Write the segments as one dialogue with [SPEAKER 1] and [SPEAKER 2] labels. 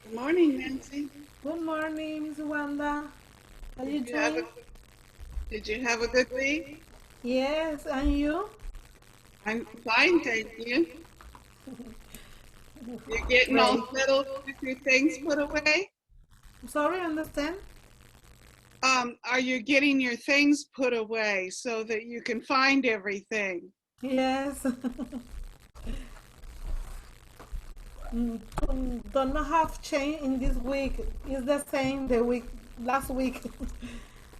[SPEAKER 1] Good morning, Nancy.
[SPEAKER 2] Good morning, Miss Wanda. How
[SPEAKER 1] Did
[SPEAKER 2] you
[SPEAKER 1] you have a
[SPEAKER 2] doing?
[SPEAKER 1] Did you have a good week?
[SPEAKER 2] Yes, and you?
[SPEAKER 1] I'm fine, thank you. You're getting all
[SPEAKER 2] Great.
[SPEAKER 1] settled with your things put away?
[SPEAKER 2] Sorry, understand?
[SPEAKER 1] Are you getting your things put away so that you can find everything?
[SPEAKER 2] Yes. Don't have change in this week. It's the same the week last week.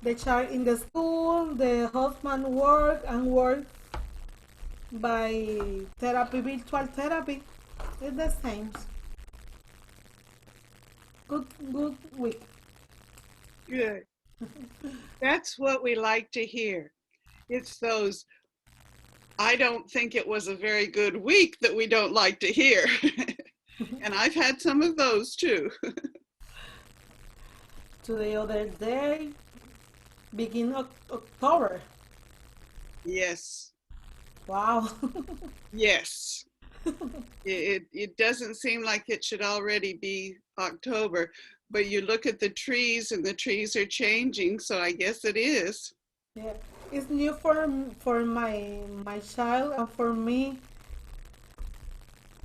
[SPEAKER 2] The child in the school, the husband work and work by therapy, virtual therapy. It's the same. Good week.
[SPEAKER 1] Good. That's what we like to hear. It's those, I don't think it was a very good week that we don't like to hear. And I've had some of those too.
[SPEAKER 2] To the other day, begin October.
[SPEAKER 1] Yes.
[SPEAKER 2] Wow.
[SPEAKER 1] Yes. It doesn't seem like it should already be October, but you look at the trees and the trees are changing, so I guess it is.
[SPEAKER 2] Yeah, it's new for my child and for me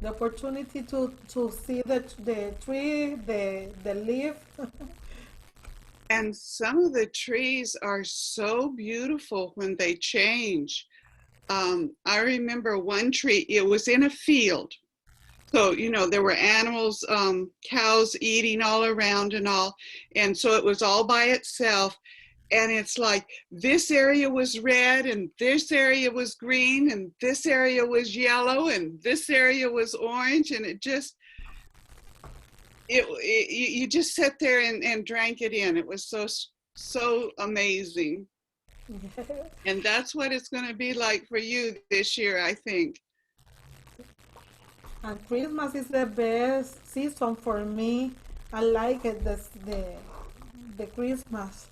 [SPEAKER 2] the opportunity to see the tree, the leaf.
[SPEAKER 1] And some of the trees are so beautiful when they change. I remember one tree, it was in a field. So, there were animals, cows eating all around and all. And so it was all by itself. And it's like this area was red and this area was green and this area was yellow and this area was orange, and it just you just sat there and drank it in. It was so amazing. And that's what it's going to be like for you this year, I think.
[SPEAKER 2] And Christmas is the best season for me. I like it the Christmas.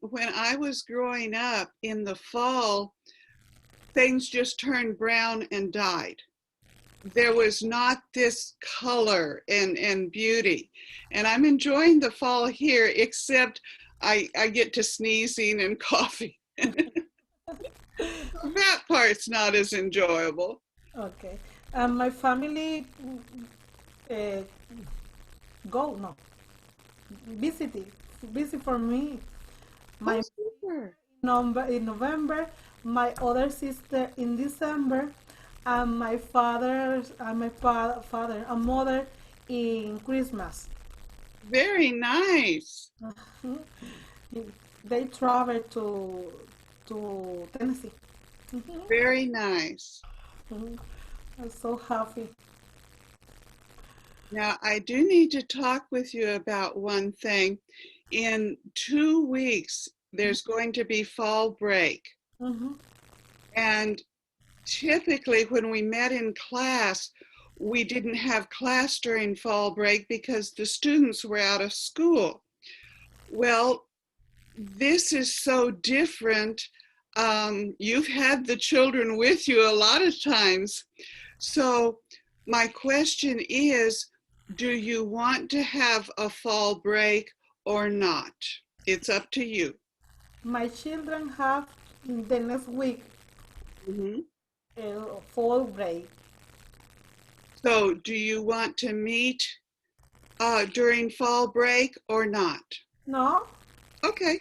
[SPEAKER 1] When I was growing up in the fall, things just turned brown and died. There was not this color and beauty. And I'm enjoying the fall here, except I get to sneezing and coughing. That part's not as enjoyable.
[SPEAKER 2] Okay, and my family uh, go no visit visit for me.
[SPEAKER 1] Oh,
[SPEAKER 2] My
[SPEAKER 1] super.
[SPEAKER 2] number in November, my other sister in December, and my father and mother in Christmas.
[SPEAKER 1] Very nice.
[SPEAKER 2] They travel to Tennessee.
[SPEAKER 1] Very nice.
[SPEAKER 2] I'm so happy.
[SPEAKER 1] Now, I do need to talk with you about one thing. In 2 weeks, there's going to be fall break.
[SPEAKER 2] Hmm.
[SPEAKER 1] And typically, when we met in class, we didn't have class during fall break because the students were out of school. Well, this is so different. You've had the children with you a lot of times. So, my question is, do you want to have a fall break or not? It's up to you.
[SPEAKER 2] My children have the next week
[SPEAKER 1] Mhm.
[SPEAKER 2] fall break.
[SPEAKER 1] So, do you want to meet during fall break or not?
[SPEAKER 2] No,
[SPEAKER 1] Okay.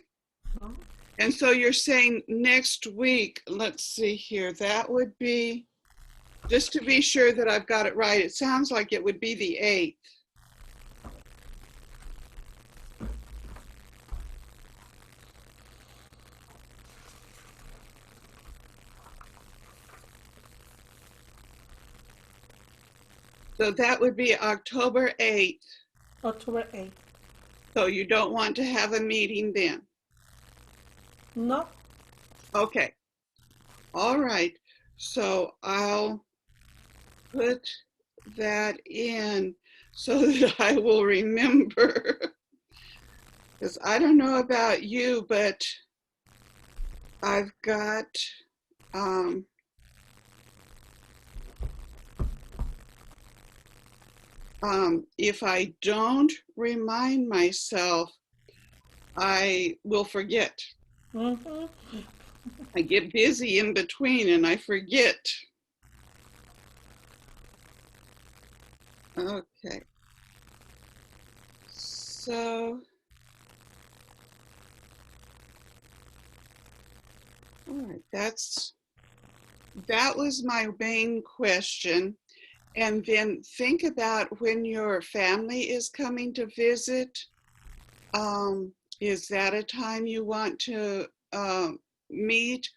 [SPEAKER 2] no.
[SPEAKER 1] And so you're saying next week, let's see here, that would be, just to be sure that I've got it right, it sounds like it would be the 8th. So that would be October 8th.
[SPEAKER 2] October 8th.
[SPEAKER 1] So you don't want to have a meeting then.
[SPEAKER 2] No,
[SPEAKER 1] Okay. All right. So I'll put that in so that I will remember. Because I don't know about you, but I've got um, If I don't remind myself, I will forget.
[SPEAKER 2] Mhm.
[SPEAKER 1] I get busy in between and I forget. Okay. So, all right, that was my main question. And then think about when your family is coming to visit. Um, is that a time you want to meet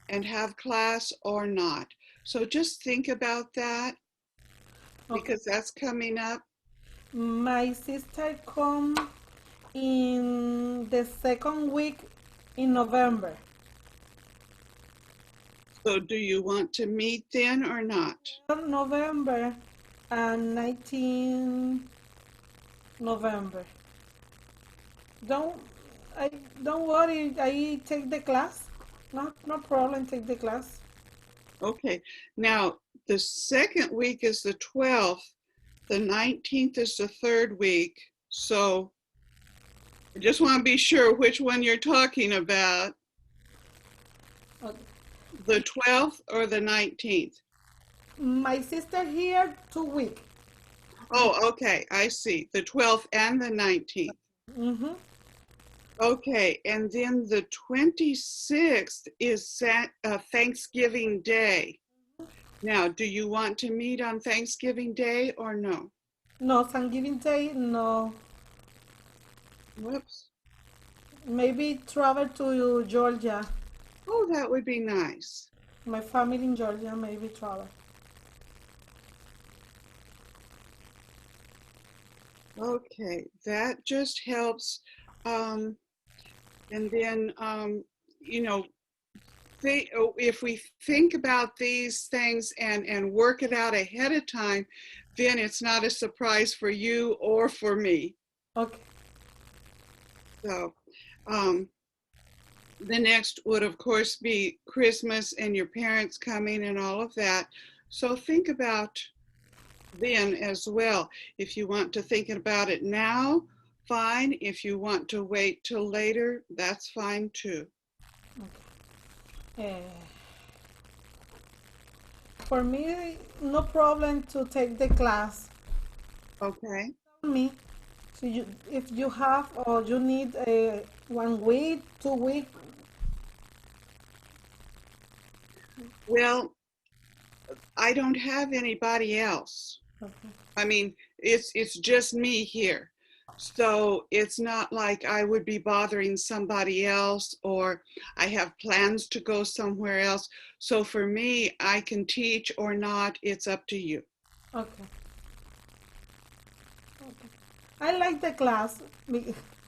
[SPEAKER 1] and have class or not? So just think about that
[SPEAKER 2] Okay.
[SPEAKER 1] because that's coming up.
[SPEAKER 2] My sister come in the second week in November.
[SPEAKER 1] So do you want to meet then or not?
[SPEAKER 2] November and 19 November. Don't I don't worry. I take the class. No problem. Take the class.
[SPEAKER 1] Okay. Now, the second week is the 12th. The 19th is the third week. So I just want to be sure which one you're talking about,
[SPEAKER 2] Okay.
[SPEAKER 1] the 12th or the 19th.
[SPEAKER 2] My sister here 2 week.
[SPEAKER 1] Oh, okay, I see. The 12th and the 19th.
[SPEAKER 2] Mm-hmm.
[SPEAKER 1] Okay, and then the 26th is Thanksgiving Day. Now, do you want to meet on Thanksgiving Day or no?
[SPEAKER 2] No, Thanksgiving Day. No,
[SPEAKER 1] Whoops.
[SPEAKER 2] maybe travel to Georgia.
[SPEAKER 1] Oh, that would be nice.
[SPEAKER 2] My family in Georgia. Maybe travel.
[SPEAKER 1] Okay, that just helps. Um, and then, you know, if we think about these things and work it out ahead of time, then it's not a surprise for you or for me.
[SPEAKER 2] Okay.
[SPEAKER 1] So the next would, of course, be Christmas and your parents coming and all of that. So think about then as well. If you want to think about it now, fine. If you want to wait till later, that's fine too.
[SPEAKER 2] Uh, for me, no problem to take the class.
[SPEAKER 1] Okay.
[SPEAKER 2] Tell me, so if you have or you need a 1 week, 2 week.
[SPEAKER 1] Well, I don't have anybody else.
[SPEAKER 2] Okay.
[SPEAKER 1] I mean, it's just me here. So it's not like I would be bothering somebody else or I have plans to go somewhere else. So for me, I can teach or not. It's up to you.
[SPEAKER 2] Okay. Okay. I like the class.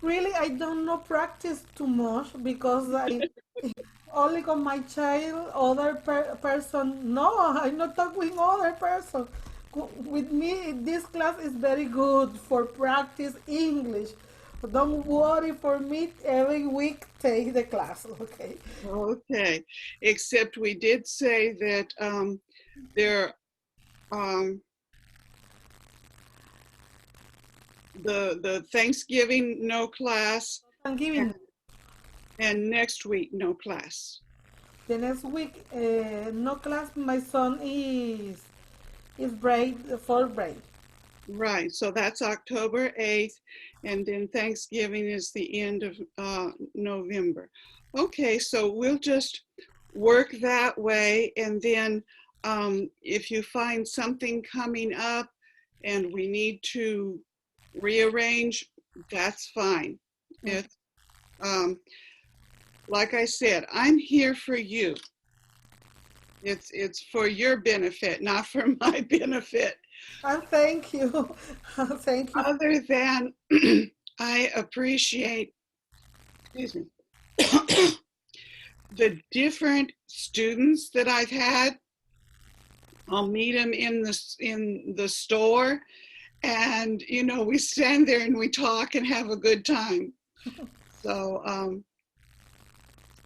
[SPEAKER 2] Really, I don't know practice too much because I only got my child, other person. No, I'm not talking with other person. With me, this class is very good for practice English. Don't worry for me. Every week, take the class. Okay.
[SPEAKER 1] Okay. Except we did say that there um, the Thanksgiving no class
[SPEAKER 2] Thanksgiving.
[SPEAKER 1] and, and next week no class.
[SPEAKER 2] The next week, no class. My son is break, fall break.
[SPEAKER 1] Right, so that's October 8th, and then Thanksgiving is the end of November. Okay, so we'll just work that way, and then if you find something coming up and we need to rearrange, that's fine.
[SPEAKER 2] Okay.
[SPEAKER 1] It's like I said, I'm here for you. It's for your benefit, not for my benefit.
[SPEAKER 2] And thank you. Thank you.
[SPEAKER 1] Other than I appreciate, excuse me, the different students that I've had. I'll meet them in the store, and we stand there and we talk and have a good time. So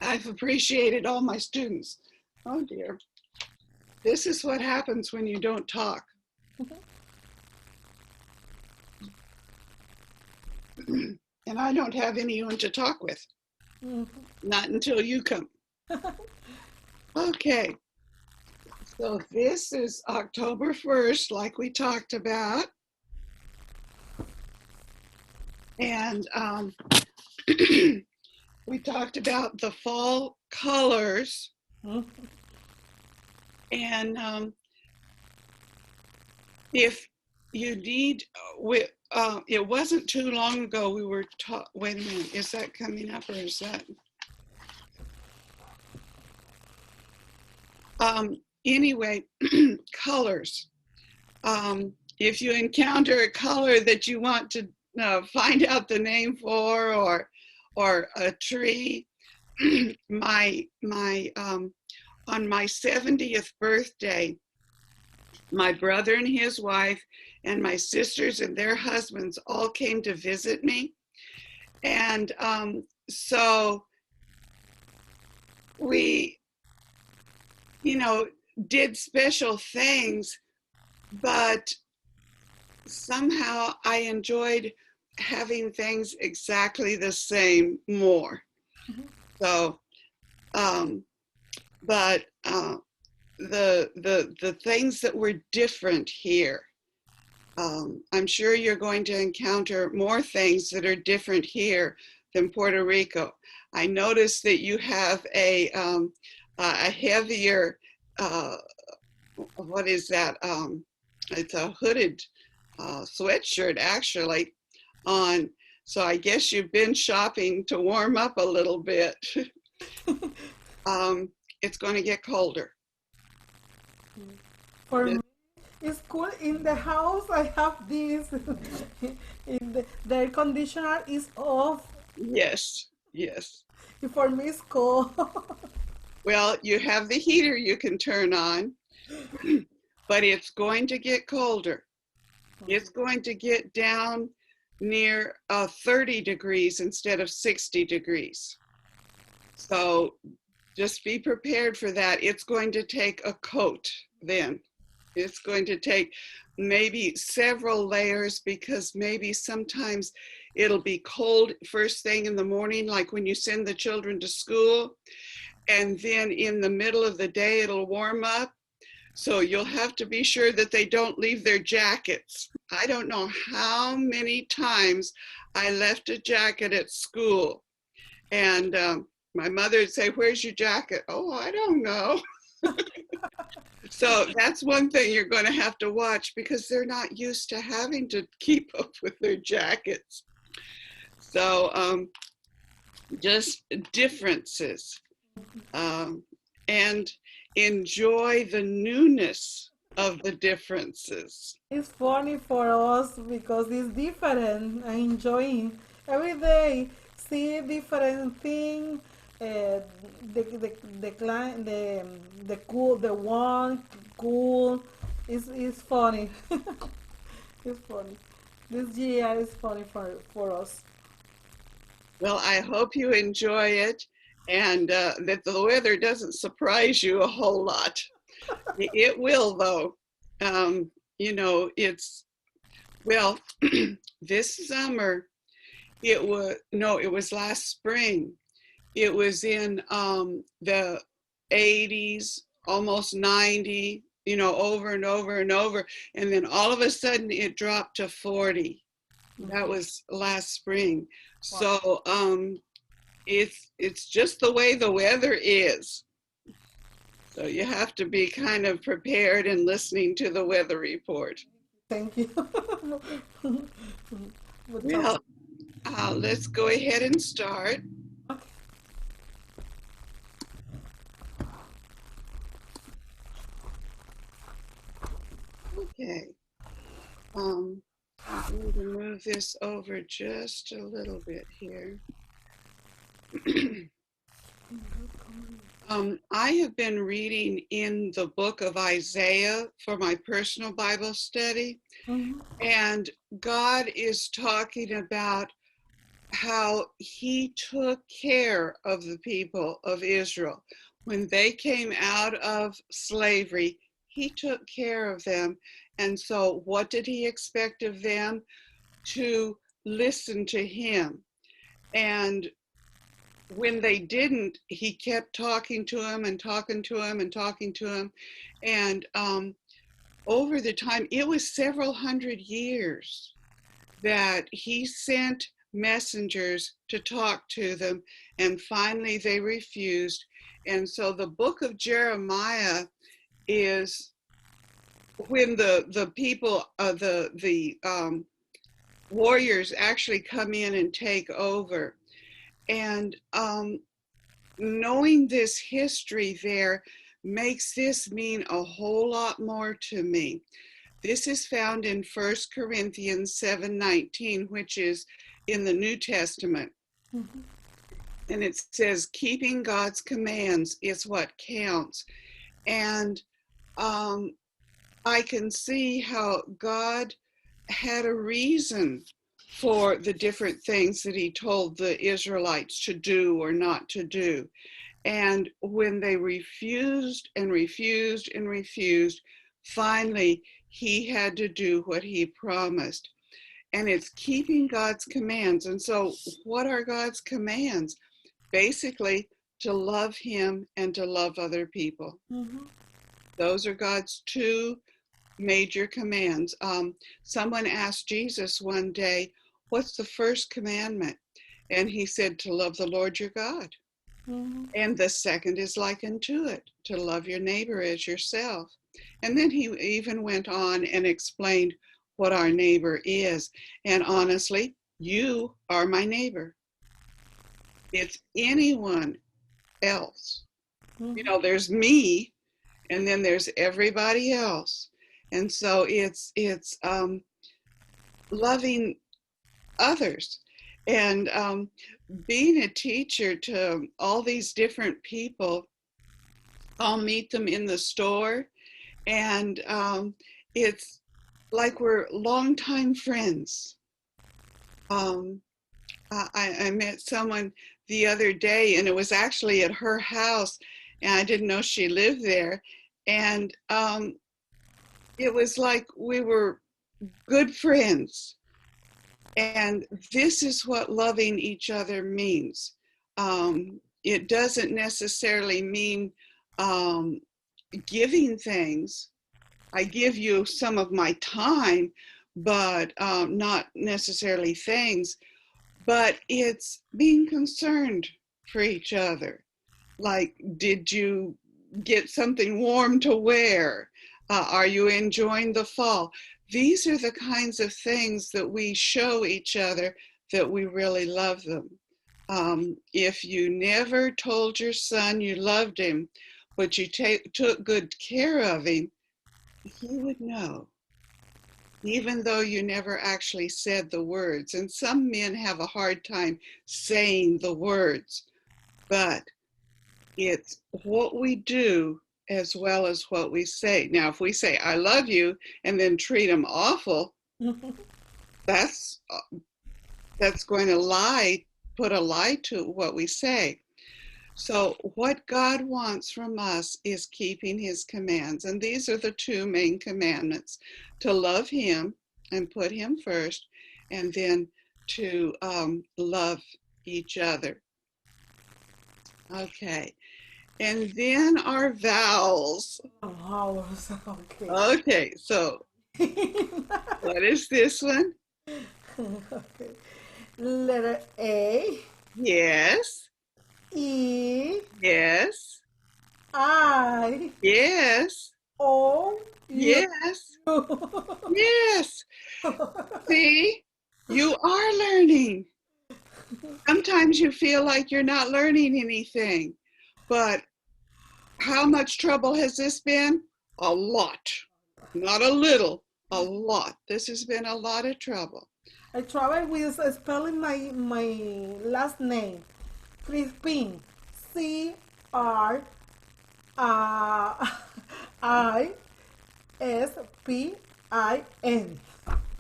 [SPEAKER 1] I've appreciated all my students. Oh dear, this is what happens when you don't talk. And I don't have anyone to talk with,
[SPEAKER 2] Mhm.
[SPEAKER 1] not until you come. Okay, so this is October 1st, like we talked about. And we talked about the fall colors.
[SPEAKER 2] Mhm.
[SPEAKER 1] And if you need, it wasn't too long ago we were taught, wait a minute, is that coming up or is that? Anyway, colors. If you encounter a color that you want to find out the name for, or a tree, my on my 70th birthday, my brother and his wife and my sisters and their husbands all came to visit me. And so we, you know, did special things, but somehow I enjoyed having things exactly the same more. So, but the things that were different here, I'm sure you're going to encounter more things that are different here than Puerto Rico. I noticed that you have a heavier, what is that? It's a hooded sweatshirt actually on. So I guess you've been shopping to warm up a little bit. It's going to get colder.
[SPEAKER 2] For me, it's cool. In the house, I have this. The air conditioner is off.
[SPEAKER 1] Yes, yes.
[SPEAKER 2] For me, it's cold.
[SPEAKER 1] Well, you have the heater you can turn on, but it's going to get colder. It's going to get down near 30 degrees instead of 60 degrees. So just be prepared for that. It's going to take a coat then. It's going to take maybe several layers, because maybe sometimes it'll be cold first thing in the morning, like when you send the children to school. And then in the middle of the day, it'll warm up. So you'll have to be sure that they don't leave their jackets. I don't know how many times I left a jacket at school, and my mother would say, "Where's your jacket?" "Oh, I don't know." So that's one thing you're going to have to watch, because they're not used to having to keep up with their jackets. So just differences, and enjoy the newness of the differences.
[SPEAKER 2] It's funny for us because it's different. I enjoying every day. See different thing. The client, the cool, the one cool. It's funny. It's funny. This year is funny for us.
[SPEAKER 1] Well, I hope you enjoy it, and that the weather doesn't surprise you a whole lot. It will, though. You know, it's, well, this summer, it was, no, it was last spring. It was in the 80s, almost 90, you know, over and over and over. And then all of a sudden it dropped to 40. That was last spring.
[SPEAKER 2] Wow.
[SPEAKER 1] So it's just the way the weather is. So you have to be kind of prepared and listening to the weather report.
[SPEAKER 2] Thank you. But
[SPEAKER 1] Well, let's go ahead and start.
[SPEAKER 2] okay.
[SPEAKER 1] Okay. I'm going to move this over just a little bit here. I have been reading in the book of Isaiah for my personal Bible study,
[SPEAKER 2] Mhm.
[SPEAKER 1] and God is talking about how he took care of the people of Israel. When they came out of slavery, he took care of them. And so what did he expect of them? To listen to him. And when they didn't, he kept talking to him and talking to him and talking to him. And over the time, it was several hundred years that he sent messengers to talk to them, and finally they refused. And so the book of Jeremiah is when the people, the warriors actually come in and take over. And knowing this history there makes this mean a whole lot more to me. This is found in 1 Corinthians 7:19, which is in the New Testament.
[SPEAKER 2] Mm-hmm.
[SPEAKER 1] And it says, keeping God's commands is what counts. And I can see how God had a reason for the different things that he told the Israelites to do or not to do. And when they refused and refused and refused, finally he had to do what he promised. And it's keeping God's commands. And so, what are God's commands? Basically, to love him and to love other people.
[SPEAKER 2] Mm-hmm.
[SPEAKER 1] Those are God's two major commands. Someone asked Jesus one day, what's the first commandment? And he said, to love the Lord your God.
[SPEAKER 2] Mm-hmm.
[SPEAKER 1] And the second is like unto it, to love your neighbor as yourself. And then he even went on and explained what our neighbor is. And honestly, you are my neighbor. It's anyone else. You
[SPEAKER 2] Mm-hmm.
[SPEAKER 1] know, there's me, and then there's everybody else. And so it's loving others. And being a teacher to all these different people, I'll meet them in the store, and it's like we're longtime friends. Um, I met someone the other day, and it was actually at her house, and I didn't know she lived there. And it was like we were good friends. And this is what loving each other means. It doesn't necessarily mean um, giving things. I give you some of my time, but not necessarily things. But it's being concerned for each other. Like, did you get something warm to wear? Are you enjoying the fall? These are the kinds of things that we show each other that we really love them. If you never told your son you loved him, but you took good care of him, he would know, even though you never actually said the words. And some men have a hard time saying the words, but it's what we do as well as what we say. Now, if we say, I love you, and then treat them awful,
[SPEAKER 2] Mm-hmm.
[SPEAKER 1] that's going to put a lie to what we say. So what God wants from us is keeping his commands. And these are the two main commandments: to love him and put him first, and then to love each other. Okay. And then our vowels.
[SPEAKER 2] Oh, okay.
[SPEAKER 1] Okay, so what is this one?
[SPEAKER 2] Okay. Letter A,
[SPEAKER 1] Yes,
[SPEAKER 2] E,
[SPEAKER 1] yes,
[SPEAKER 2] I,
[SPEAKER 1] yes,
[SPEAKER 2] O, U.
[SPEAKER 1] yes, yes. See, you are learning. Sometimes you feel like you're not learning anything, but how much trouble has this been? A lot. Not a little, a lot. This has been a lot of trouble.
[SPEAKER 2] I travel with spelling my last name. Crispin. Crispin.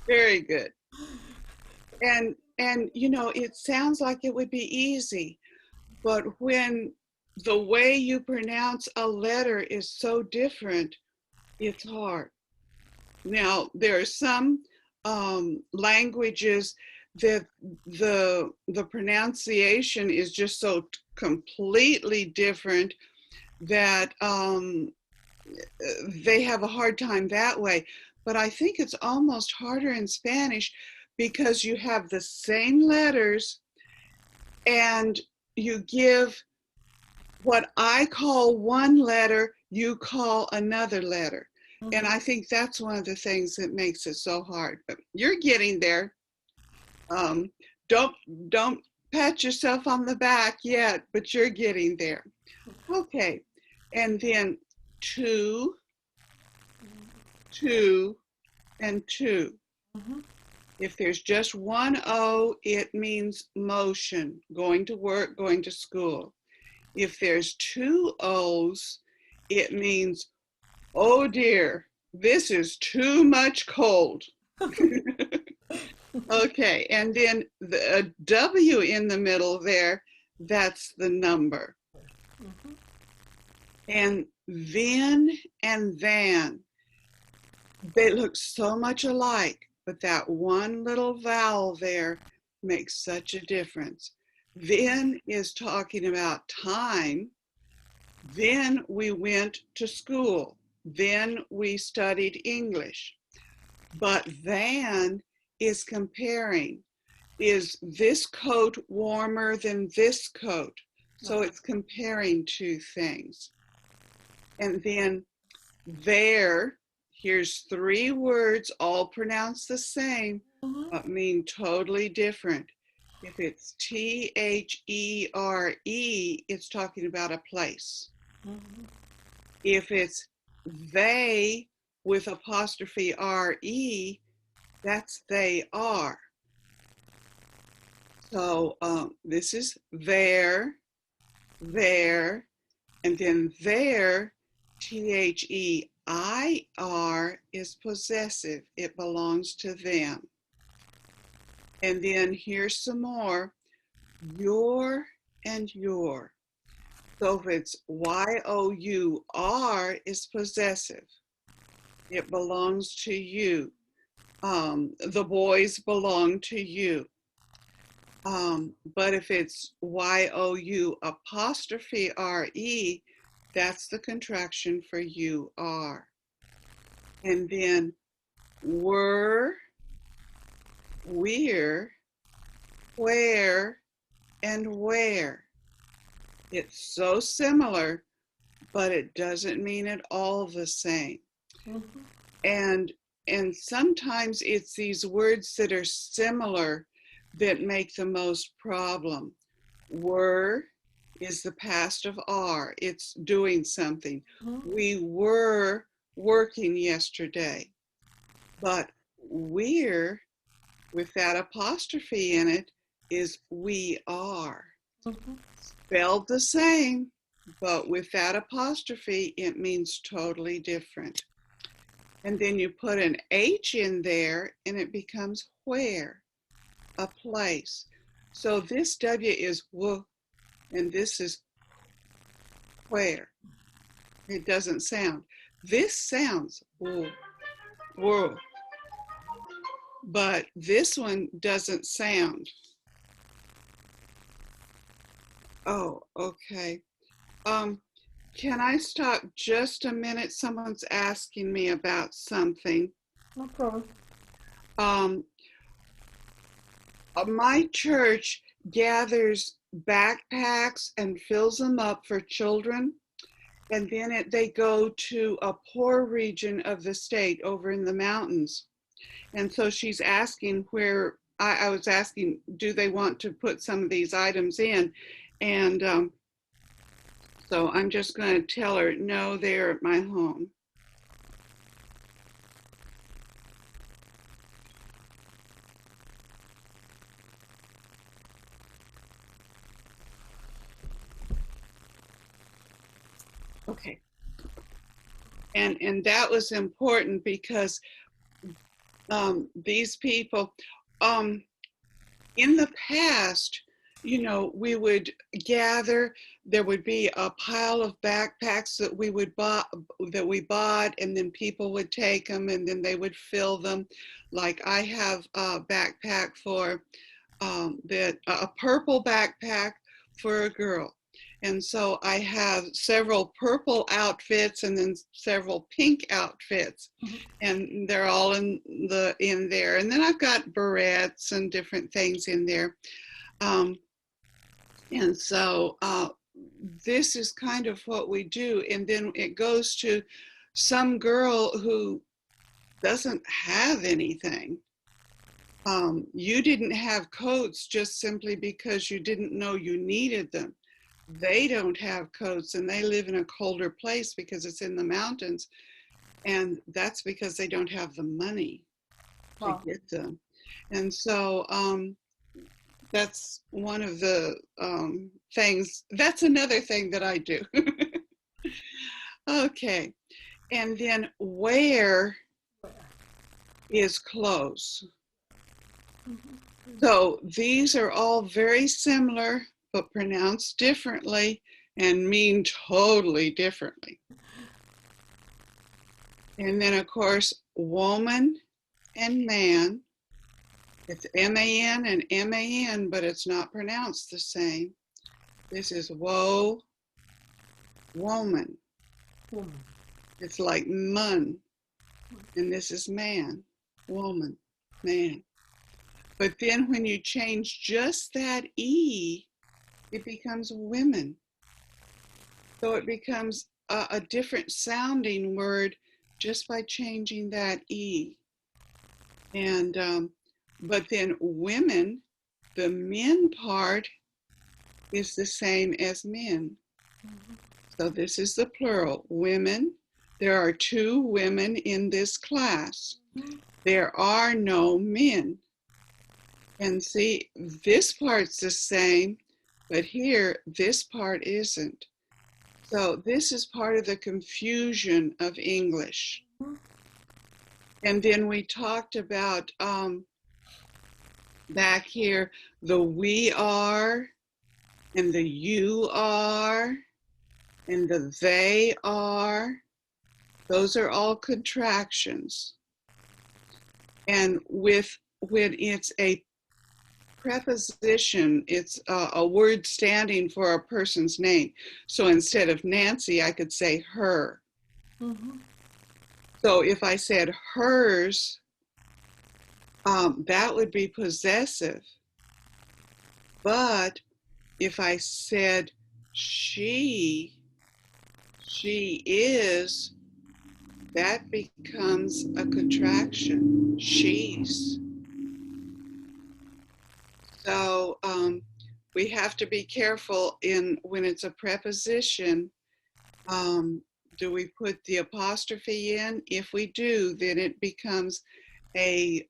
[SPEAKER 1] Very good. And you know, it sounds like it would be easy, but when the way you pronounce a letter is so different, it's hard. Now, there are some languages that the pronunciation is just so completely different that they have a hard time that way. But I think it's almost harder in Spanish because you have the same letters and you give what I call one letter, you call another letter. And I think that's one of the things that makes it so hard. But you're getting there. Um, don't don't pat yourself on the back yet, but you're getting there. Okay, and then two, two, and two.
[SPEAKER 2] Mm-hmm.
[SPEAKER 1] If there's just one O, it means motion, going to work, going to school. If there's two O's, it means, oh dear, this is too much cold. Okay, and then the W in the middle there, that's the number.
[SPEAKER 2] Mm-hmm.
[SPEAKER 1] And then and than, they look so much alike, but that one little vowel there makes such a difference. Then is talking about time. Then we went to school. Then we studied English. But than is comparing. Is this coat warmer than this coat? So it's comparing two things. And then there, here's three words all pronounced the same,
[SPEAKER 2] Mm-hmm.
[SPEAKER 1] but mean totally different. If it's T-H-E-R-E, it's talking about a place.
[SPEAKER 2] Mm-hmm.
[SPEAKER 1] If it's they with apostrophe R-E, that's they are. So this is there, and then there, T-H-E-I-R is possessive. It belongs to them. And then here's some more, your and your. So if it's Y-O-U-R is possessive. It belongs to you. The boys belong to you. But if it's Y-O-U apostrophe R-E, that's the contraction for you are. And then were, we're, where, and where. It's so similar, but it doesn't mean it all the same.
[SPEAKER 2] Mm-hmm.
[SPEAKER 1] And sometimes it's these words that are similar that make the most problem. Were is the past of are. It's doing something.
[SPEAKER 2] Mm-hmm.
[SPEAKER 1] We were working yesterday, but we're, with that apostrophe in it, is we are.
[SPEAKER 2] Mm-hmm.
[SPEAKER 1] Spelled the same, but with that apostrophe, it means totally different. And then you put an H in there and it becomes where, a place. So this W is w, and this is where. It doesn't sound. This sounds woo, woo, but this one doesn't sound. Oh, okay. Can I stop just a minute? Someone's asking me about something.
[SPEAKER 2] No problem.
[SPEAKER 1] Um, my church gathers backpacks and fills them up for children, and then they go to a poor region of the state over in the mountains. And so she's asking where, I was asking, do they want to put some of these items in? And so I'm just going to tell her, no, they're at my home. Okay. And that was important because these people, in the past, we would gather. There would be a pile of backpacks that we bought, and then people would take them, and then they would fill them. Like I have a backpack for a purple backpack for a girl. And so I have several purple outfits and then several pink outfits, and they're all in there. And then I've got barrettes and different things in there. Um, and so this is kind of what we do. And then it goes to some girl who doesn't have anything. You didn't have coats just simply because you didn't know you needed them. They don't have coats and they live in a colder place because it's in the mountains. And that's because they don't have the money to
[SPEAKER 2] Wow.
[SPEAKER 1] get them. And so that's one of the things. That's another thing that I do. Okay. And then where is clothes? So these are all very similar, but pronounced differently and mean totally differently. And then, of course, woman and man. It's M-A-N and M-A-N, but it's not pronounced the same. This is woe, woman.
[SPEAKER 2] Woman.
[SPEAKER 1] It's like mun. And this is man, woman, man. But then when you change just that E, it becomes women. So it becomes a different sounding word just by changing that E. And but then women, the men part is the same as men. So this is the plural, women. There are 2 women in this class. There are no men. And see, this part's the same, but here, this part isn't. So this is part of the confusion of English. And then we talked about back here, the we are and the you are and the they are. Those are all contractions. And when it's a preposition, it's a word standing for a person's name. So instead of Nancy, I could say her. So if I said hers, that would be possessive. But if I said she is, that becomes a contraction, she's. So we have to be careful when it's a preposition. Do we put the apostrophe in? If we do, then it becomes a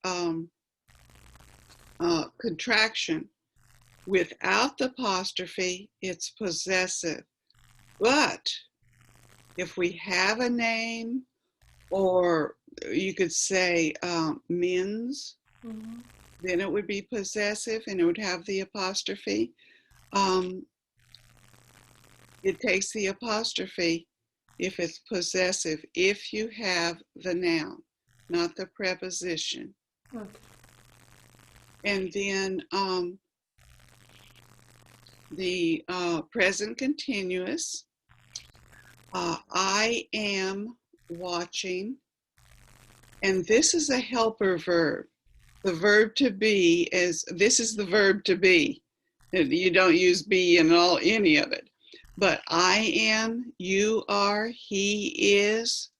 [SPEAKER 1] contraction. Without the apostrophe, it's possessive. But if we have a name, or you could say men's, then it would be possessive and it would have the apostrophe. It takes the apostrophe if it's possessive, if you have the noun, not the preposition.
[SPEAKER 2] Okay.
[SPEAKER 1] And then the present continuous. I am watching. And this is a helper verb. The verb to be this is the verb to be. You don't use be in any of it. But I am, you are, he is.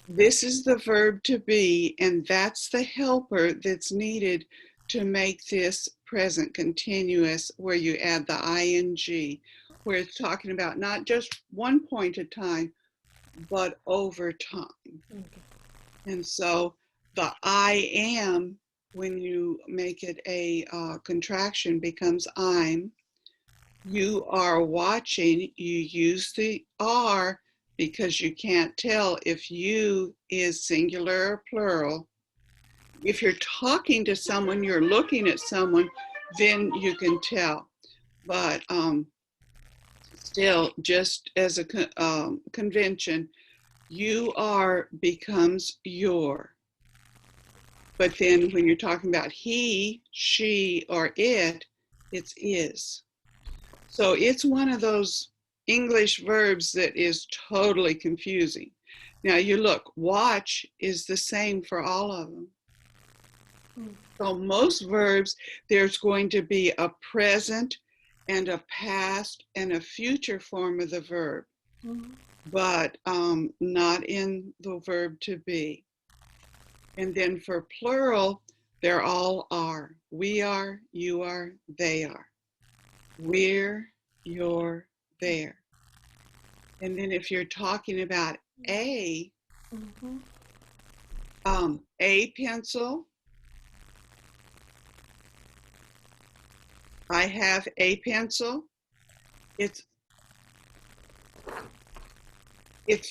[SPEAKER 1] This is the verb to be, and that's the helper that's needed to make this present continuous, where you add the ing, where it's talking about not just one point of time, but over time.
[SPEAKER 2] Okay.
[SPEAKER 1] And so the I am, when you make it a contraction, becomes I'm. You are watching, you use the are because you can't tell if you is singular or plural. If you're talking to someone, you're looking at someone, then you can tell. But still, just as a convention, you are becomes your. But then when you're talking about he, she, or it, it's is. So it's one of those English verbs that is totally confusing. Now you look, watch is the same for all of them. So most verbs, there's going to be a present and a past and a future form of the verb, but not in the verb to be. And then for plural, they're all are. We are, you are, they are. We're, you're, there. And then if you're talking about a pencil, I have a pencil. It's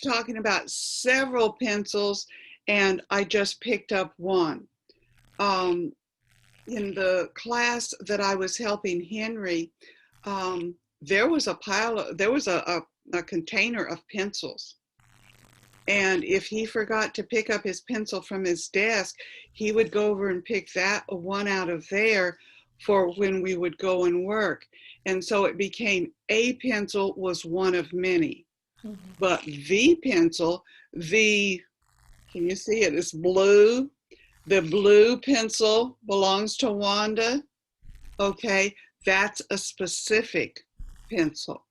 [SPEAKER 1] talking about several pencils, and I just picked up one. In the class that I was helping Henry, there was a container of pencils. And if he forgot to pick up his pencil from his desk, he would go over and pick that one out of there for when we would go and work. And so it became a pencil was one of many. But the pencil, can you see it? It's blue. The blue pencil belongs to Wanda. Okay, that's a specific pencil.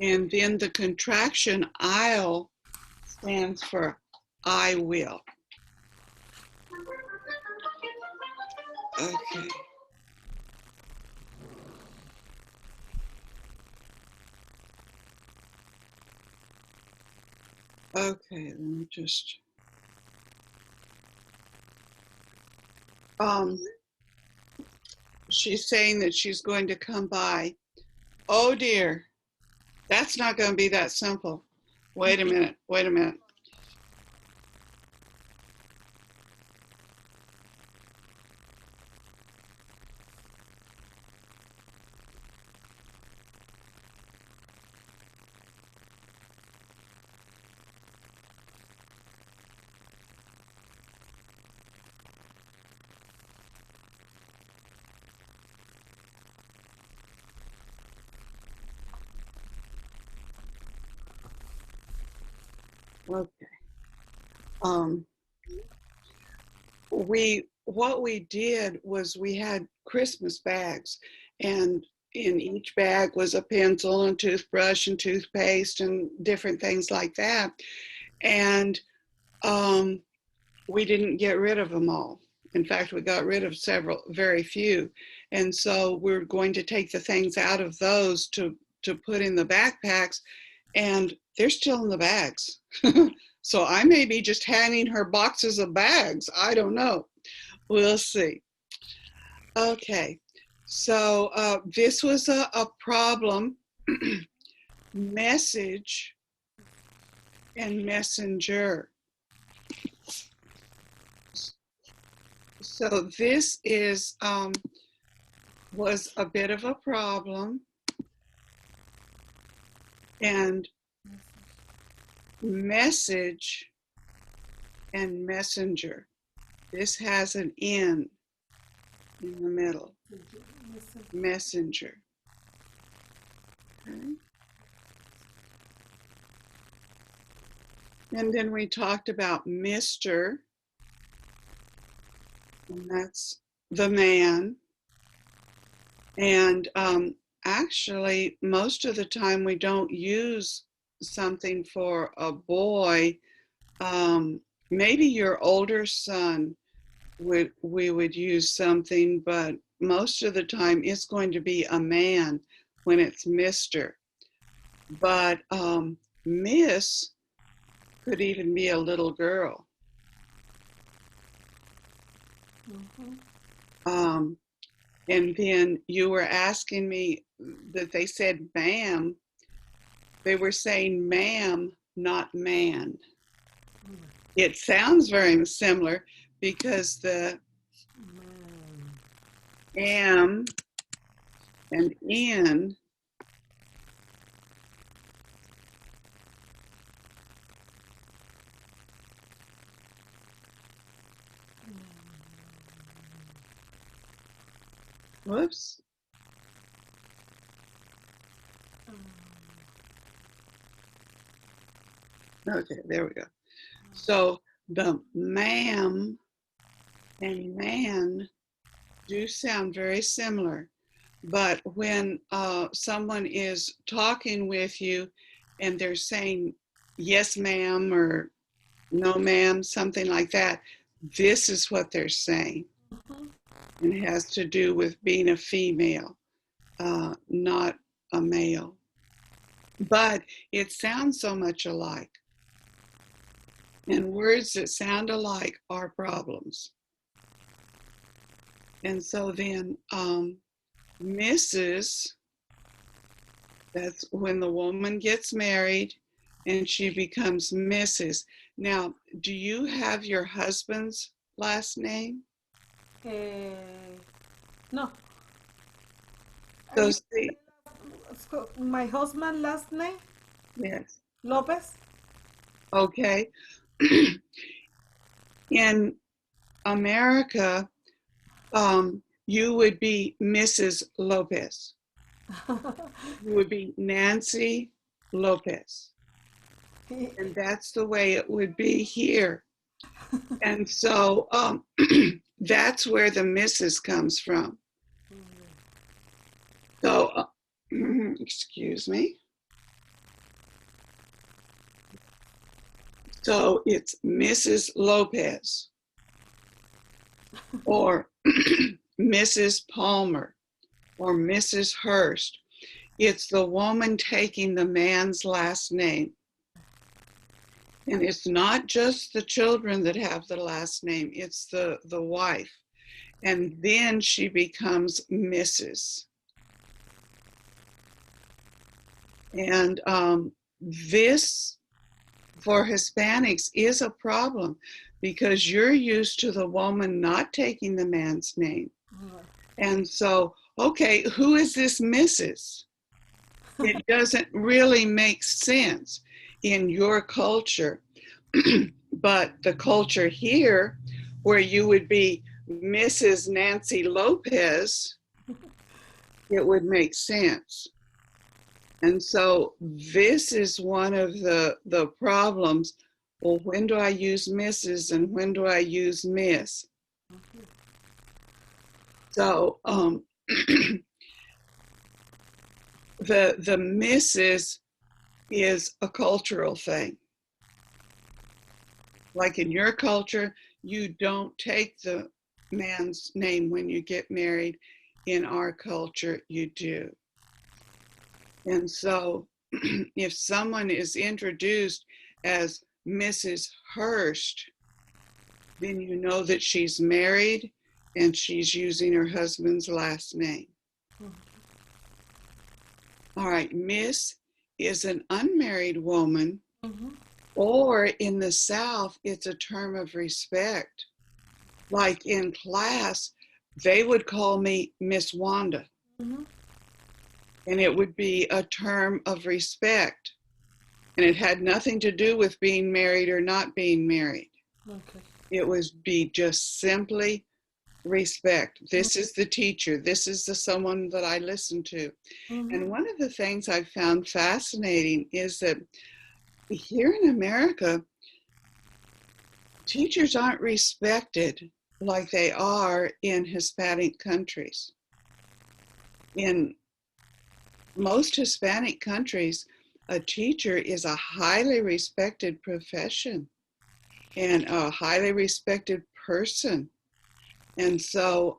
[SPEAKER 1] And then the contraction I'll stands for I will. Okay. Okay, let me just. She's saying that she's going to come by. Oh dear, that's not going to be that simple. Wait a minute, wait a minute. Okay. What we did was we had Christmas bags, and in each bag was a pencil and toothbrush and toothpaste and different things like that. And we didn't get rid of them all. In fact, we got rid of very few. And so we're going to take the things out of those to put in the backpacks, and they're still in the bags. So I may be just handing her boxes of bags. I don't know. We'll see. Okay, so this was a problem. Message and messenger. So this was a bit of a problem. And message and messenger. This has an N in the middle. Messenger. Okay. And then we talked about Mr., and that's the man. And actually, most of the time we don't use something for a boy. Maybe your older son we would use something, but most of the time it's going to be a man when it's Mr. But Miss could even be a little girl. And then you were asking me that they said ma'am. They were saying ma'am, not man. It sounds very similar because the am and in, whoops. Okay, there we go. So the ma'am and man do sound very similar. But when someone is talking with you and they're saying, yes, ma'am, or no, ma'am, something like that, this is what they're saying. And it has to do with being a female, not a male. But it sounds so much alike. And words that sound alike are problems. And so then Mrs., that's when the woman gets married and she becomes Mrs. Now, do you have your husband's last name?
[SPEAKER 2] Eh, no,
[SPEAKER 1] So
[SPEAKER 2] I,
[SPEAKER 1] see,
[SPEAKER 2] my husband last name
[SPEAKER 1] yes,
[SPEAKER 2] Lopez.
[SPEAKER 1] okay. In America, you would be Mrs. Lopez. You would be Nancy Lopez. And that's the way it would be here. And so that's where the Mrs. comes from. So, excuse me. So it's Mrs. Lopez or Mrs. Palmer or Mrs. Hurst. It's the woman taking the man's last name. And it's not just the children that have the last name, it's the wife. And then she becomes Mrs. And this, for Hispanics, is a problem because you're used to the woman not taking the man's name. And so, okay, who is this Mrs.? It doesn't really make sense in your culture. But the culture here, where you would be Mrs. Nancy Lopez, it would make sense. And so this is one of the problems. Well, when do I use Mrs. and when do I use Miss? So the Mrs. is a cultural thing. Like in your culture, you don't take the man's name when you get married. In our culture, you do. And so if someone is introduced as Mrs. Hurst, then you know that she's married and she's using her husband's last name. All right, Miss is an unmarried woman, or in the South, it's a term of respect. Like in class, they would call me Miss Wanda. And it would be a term of respect. And it had nothing to do with being married or not being married.
[SPEAKER 2] Okay.
[SPEAKER 1] It was be just simply respect. This is the teacher. This is the someone that I listen to. And one of the things I've found fascinating is that here in America, teachers aren't respected like they are in Hispanic countries. In most Hispanic countries, a teacher is a highly respected profession and a highly respected person. And so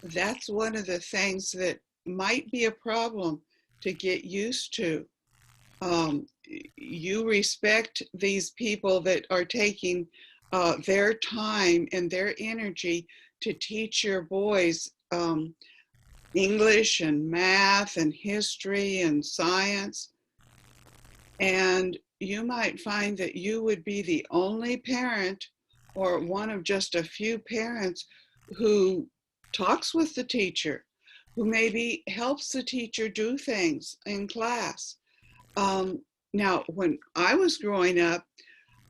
[SPEAKER 1] that's one of the things that might be a problem to get used to. You respect these people that are taking their time and their energy to teach your boys English and math and history and science. And you might find that you would be the only parent or one of just a few parents who talks with the teacher, who maybe helps the teacher do things in class. Now, when I was growing up,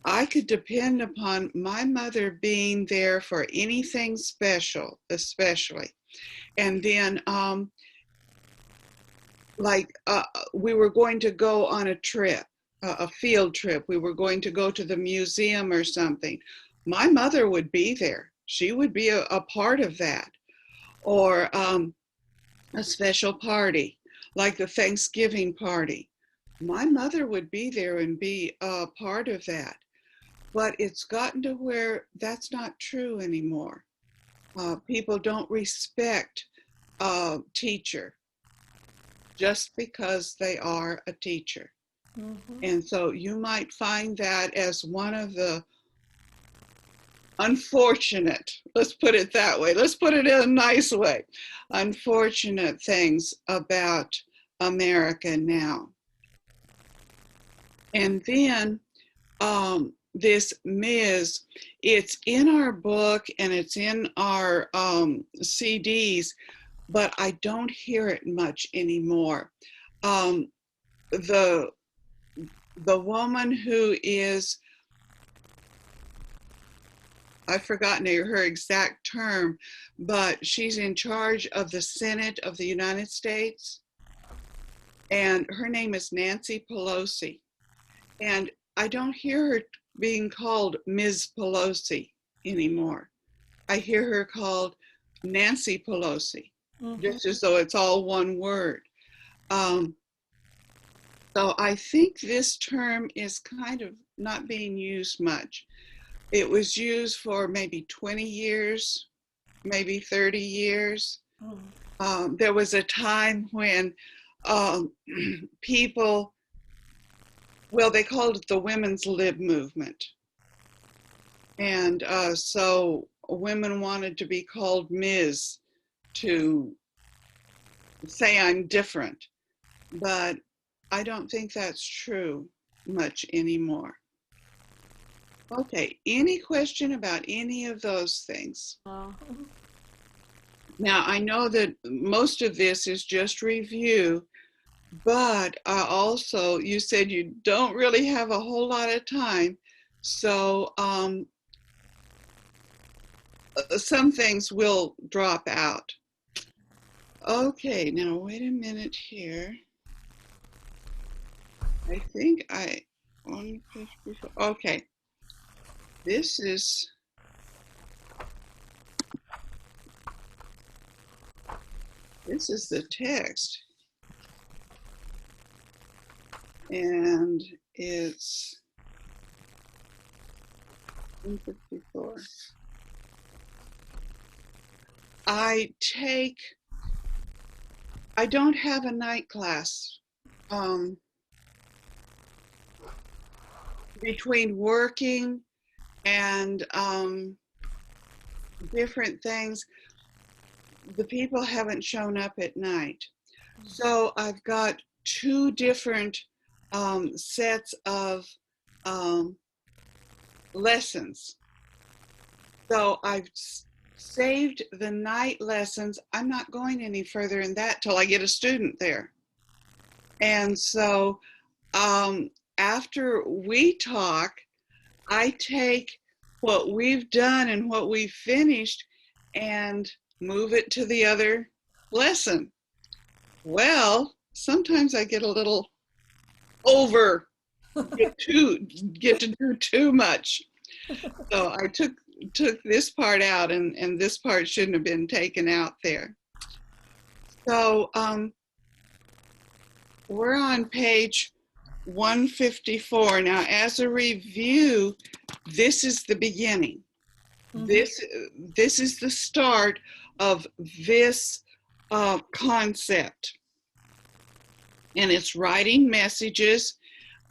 [SPEAKER 1] I could depend upon my mother being there for anything special, especially. And then, we were going to go on a trip, a field trip. We were going to go to the museum or something. My mother would be there. She would be a part of that. Or a special party, like the Thanksgiving party. My mother would be there and be a part of that. But it's gotten to where that's not true anymore. People don't respect a teacher just because they are a teacher.
[SPEAKER 2] Mm-hmm.
[SPEAKER 1] And so you might find that as one of the unfortunate, let's put it that way, let's put it in a nice way, unfortunate things about America now. And then this Ms., it's in our book and it's in our CDs, but I don't hear it much anymore. The woman who is, I've forgotten her exact term, but she's in charge of the Senate of the United States, and her name is Nancy Pelosi. And I don't hear her being called Ms. Pelosi anymore. I hear her called Nancy Pelosi,
[SPEAKER 2] Mm-hmm.
[SPEAKER 1] just as though it's all one word. So I think this term is kind of not being used much. It was used for maybe 20 years, maybe 30 years. There was a time when people, well, they called it the women's lib movement. And so women wanted to be called Ms. to say I'm different. But I don't think that's true much anymore. Okay, any question about any of those things? Now, I know that most of this is just review, but also you said you don't really have a whole lot of time. So some things will drop out. Okay, now wait a minute here. I think okay. This is the text. And it's 154. I don't have a night class. Between working and different things, the people haven't shown up at night. So I've got two different sets of lessons. So I've saved the night lessons. I'm not going any further in that till I get a student there. And so after we talk, I take what we've done and what we've finished and move it to the other lesson. Well, sometimes I get a little get to do too much. So I took this part out, and this part shouldn't have been taken out there. So we're on page 154. Now, as a review, this is the beginning. Mm-hmm. This is the start of this concept. And it's writing messages,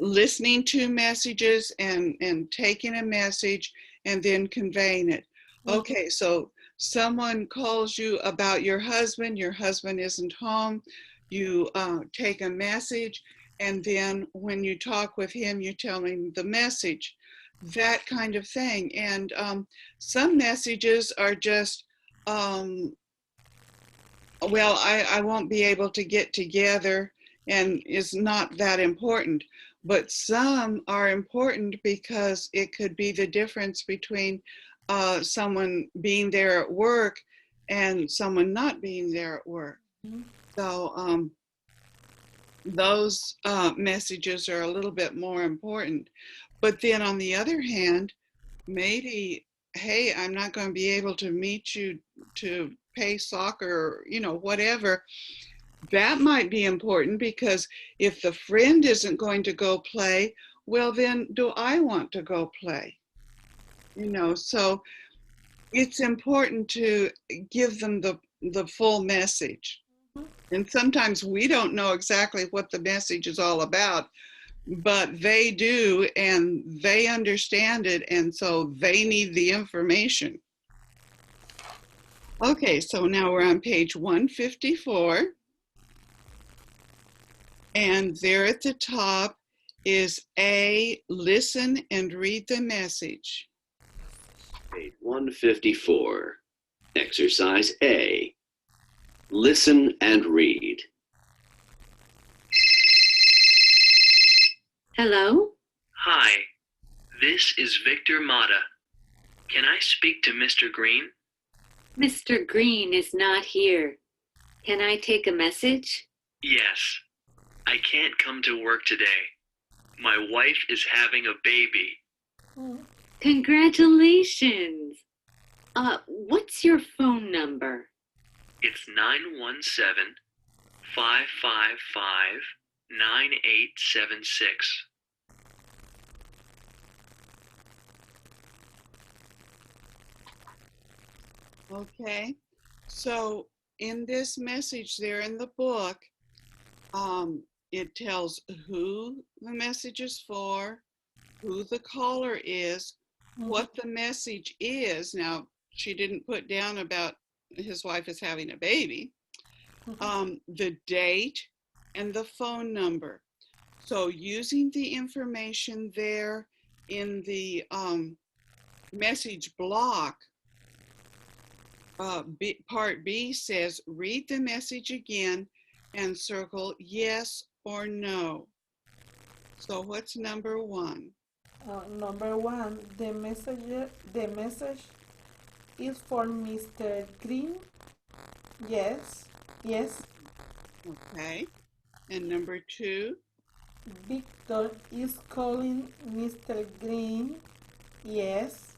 [SPEAKER 1] listening to messages, and taking a message and then conveying it. Okay, so someone calls you about your husband isn't home, you take a message, And then when you talk with him, you tell him the message, that kind of thing. And some messages are just, well, I won't be able to get together and is not that important. But some are important because it could be the difference between someone being there at work and someone not being there at work.
[SPEAKER 2] Mhm.
[SPEAKER 1] So those messages are a little bit more important. But then on the other hand, maybe, hey, I'm not going to be able to meet you to pay soccer, whatever. That might be important because if the friend isn't going to go play, well, then do I want to go play? So it's important to give them the full message. And sometimes we don't know exactly what the message is all about, but they do, and they understand it, and so they need the information. Okay, so now we're on page 154, and there at the top is A, listen and read the message.
[SPEAKER 3] Page 154. Exercise A. Listen and read.
[SPEAKER 4] Hello?
[SPEAKER 5] Hi, this is Victor Mata. Can I speak to Mr. Green?
[SPEAKER 4] Mr. Green is not here. Can I take a message?
[SPEAKER 5] Yes. I can't come to work today. My wife is having a baby.
[SPEAKER 4] Congratulations! What's your phone number?
[SPEAKER 5] It's 917-555-9876.
[SPEAKER 1] Okay, so in this message there in the book, it tells who the message is for, who the caller is, what the message is. Now, she didn't put down about his wife is having a baby, the date, and the phone number. So using the information there in the message block, part B says, read the message again and circle yes or no. So what's number one?
[SPEAKER 2] Number one, the message is for Mr. Green. Yes. Yes.
[SPEAKER 1] Okay. And number two?
[SPEAKER 2] Victor is calling Mr. Green. Yes.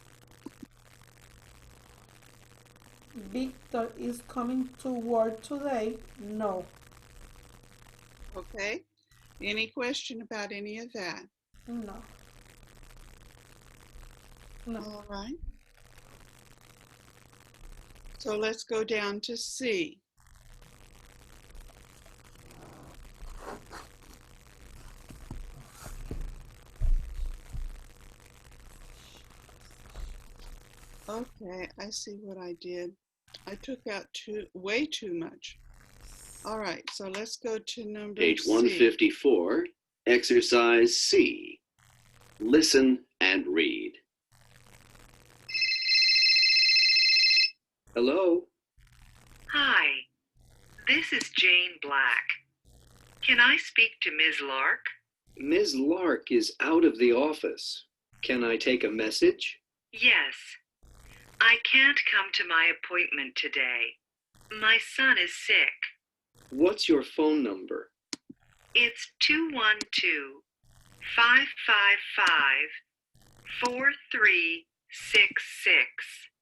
[SPEAKER 2] Victor is coming to work today. No.
[SPEAKER 1] Okay. Any question about any of that?
[SPEAKER 2] No. No.
[SPEAKER 1] All right. So let's go down to C. Okay, I see what I did. I took out way too much. All right, so let's go to number
[SPEAKER 3] Page
[SPEAKER 1] C.
[SPEAKER 3] 154. Exercise C. Listen and read. Hello?
[SPEAKER 6] Hi, this is Jane Black. Can I speak to Ms. Lark?
[SPEAKER 3] Ms. Lark is out of the office. Can I take a message?
[SPEAKER 6] Yes. I can't come to my appointment today. My son is sick.
[SPEAKER 3] What's your phone number?
[SPEAKER 6] It's 212-555-4366.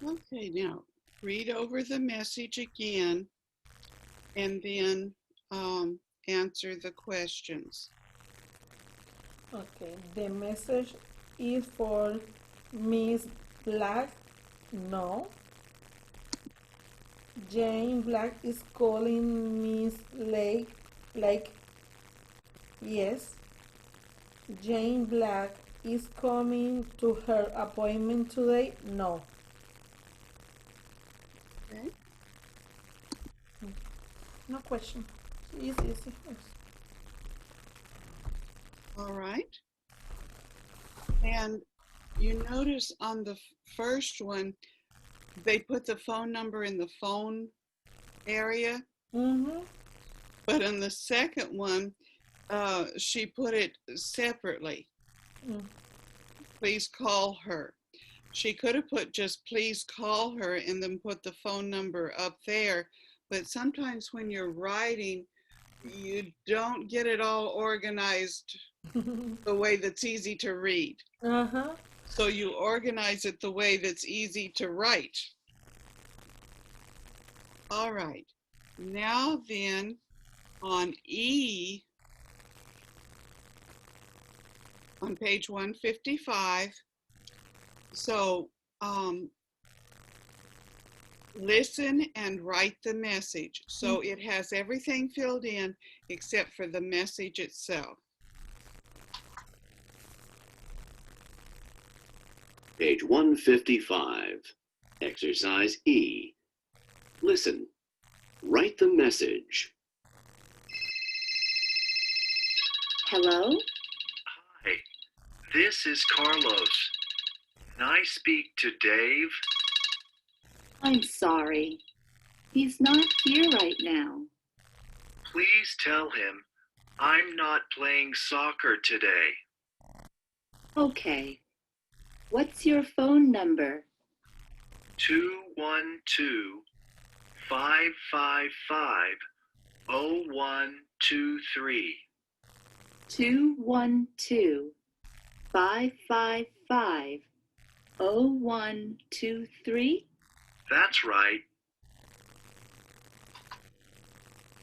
[SPEAKER 1] Okay, now read over the message again and then answer the questions.
[SPEAKER 2] Okay, the message is for Miss Black. No. Jane Black is calling Miss Lake. Yes. Jane Black is coming to her appointment today. No.
[SPEAKER 1] Okay.
[SPEAKER 2] No question. Easy, easy. Yes.
[SPEAKER 1] All right. And you notice on the first one, they put the phone number in the phone area,
[SPEAKER 2] Mm-hmm.
[SPEAKER 1] but in the second one, she put it separately.
[SPEAKER 2] Mm.
[SPEAKER 1] Please call her. She could have put just please call her and then put the phone number up there. But sometimes when you're writing, you don't get it all organized the way that's easy to read.
[SPEAKER 2] Uh-huh.
[SPEAKER 1] So you organize it the way that's easy to write. All right. Now then, on E, on page 155, so listen and write the message. So it has everything filled in except for the message itself.
[SPEAKER 3] Page 155. Exercise E. Listen. Write the message.
[SPEAKER 4] Hello?
[SPEAKER 5] Hi, this is Carlos. Can I speak to Dave?
[SPEAKER 4] I'm sorry. He's not here right now.
[SPEAKER 5] Please tell him I'm not playing soccer today.
[SPEAKER 4] Okay. What's your phone number?
[SPEAKER 5] 212-555-0123.
[SPEAKER 4] 212-555-0123?
[SPEAKER 5] That's right.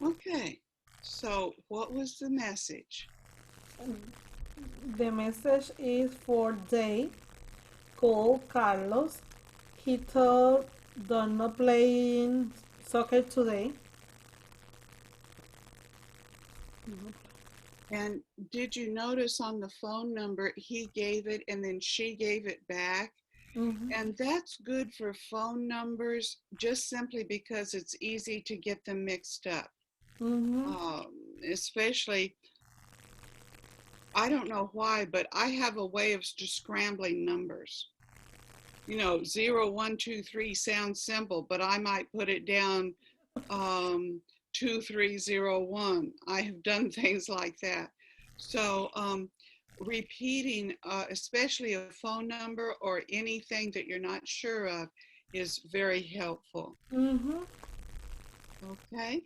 [SPEAKER 1] Okay, so what was the message?
[SPEAKER 2] The message is for Dave. Call Carlos. He told they're not playing soccer today.
[SPEAKER 1] And did you notice on the phone number, he gave it and then she gave it back?
[SPEAKER 2] Mm-hmm.
[SPEAKER 1] And that's good for phone numbers, just simply because it's easy to get them mixed up.
[SPEAKER 2] Mm-hmm.
[SPEAKER 1] Especially, I don't know why, but I have a way of just scrambling numbers. You know, 0, 1, 2, 3 sounds simple, but I might put it down 2301. I have done things like that. So repeating, especially a phone number or anything that you're not sure of, is very helpful.
[SPEAKER 2] Mm-hmm.
[SPEAKER 1] Okay.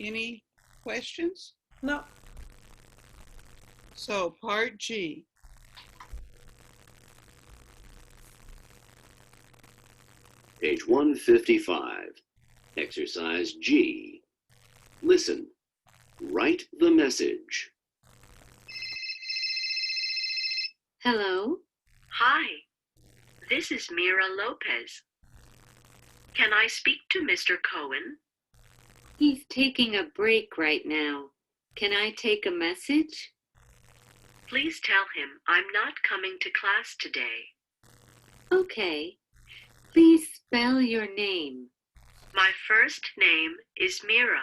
[SPEAKER 1] Any questions?
[SPEAKER 2] No.
[SPEAKER 1] So part G.
[SPEAKER 3] Page 155. Exercise G. Listen. Write the message.
[SPEAKER 4] Hello?
[SPEAKER 6] Hi, this is Mira Lopez. Can I speak to Mr. Cohen?
[SPEAKER 4] He's taking a break right now. Can I take a message?
[SPEAKER 6] Please tell him I'm not coming to class today.
[SPEAKER 4] Okay. Please spell your name.
[SPEAKER 6] My first name is Mira.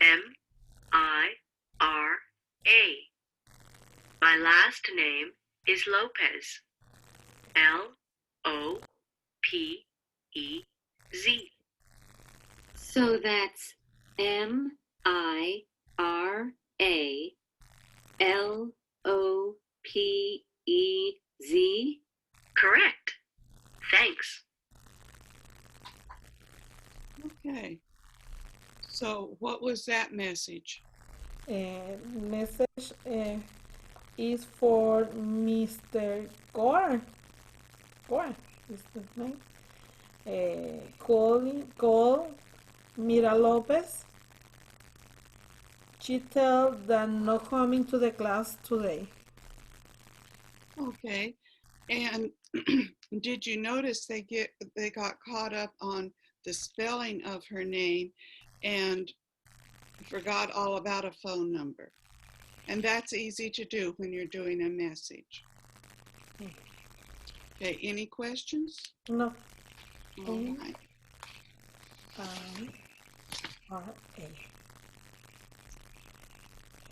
[SPEAKER 6] M-I-R-A. My last name is Lopez. L-O-P-E-Z.
[SPEAKER 4] So that's MiraLopez?
[SPEAKER 6] Correct. Thanks.
[SPEAKER 1] Okay. So what was that message?
[SPEAKER 2] Message is for Mr. Gore. Gore is his name. Call Mira Lopez. She tell that not coming to the class today.
[SPEAKER 1] Okay. And did you notice they got caught up on the spelling of her name and forgot all about a phone number? And that's easy to do when you're doing a message. Okay, any questions?
[SPEAKER 2] No.
[SPEAKER 1] All right.
[SPEAKER 2] RA.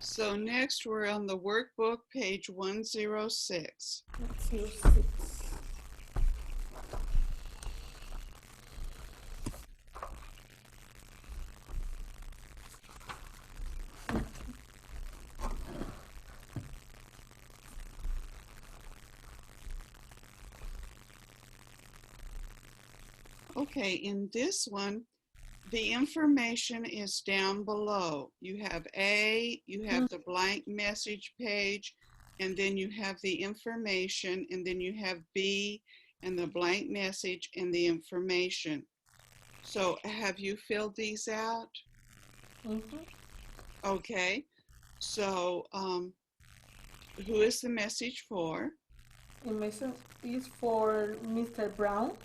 [SPEAKER 1] So next we're on the workbook, page 106.
[SPEAKER 2] Let's use 6.
[SPEAKER 1] Okay, in this one, the information is down below. You have A, you have the blank message page, and then you have the information, and then you have B and the blank message and the information. So have you filled these out? Okay, so who is the message for?
[SPEAKER 2] The message is for Mr. Brown.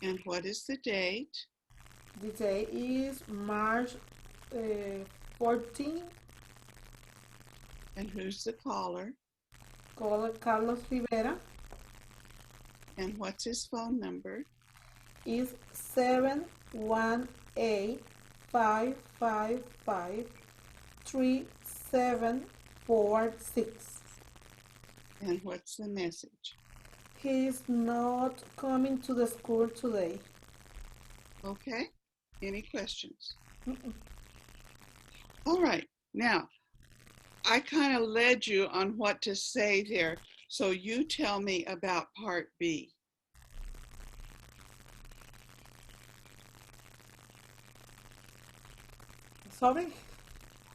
[SPEAKER 1] And what is the date?
[SPEAKER 2] The day is March 14.
[SPEAKER 1] And who's the caller?
[SPEAKER 2] Carlos Rivera
[SPEAKER 1] And what's his phone number?
[SPEAKER 2] is 718-555-3746.
[SPEAKER 1] And what's the message?
[SPEAKER 2] He is not coming to the school today.
[SPEAKER 1] Okay, any questions? All right, now, I kind of led you on what to say there, so you tell me about part B.
[SPEAKER 2] Sorry?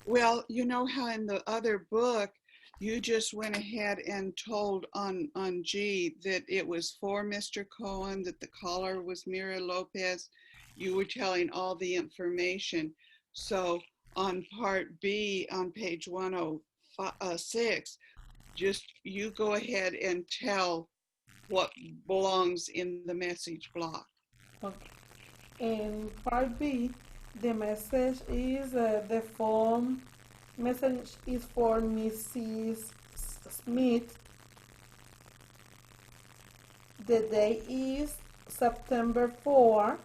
[SPEAKER 1] Well, you know how in the other book, you just went ahead and told on G that it was for Mr. Cohen, that the caller was Mira Lopez. You were telling all the information. So on part B on page 106, just you go ahead and tell what belongs in the message block.
[SPEAKER 2] Okay. In part B, the message is the phone message is for Mrs. Smith. The day is September 4.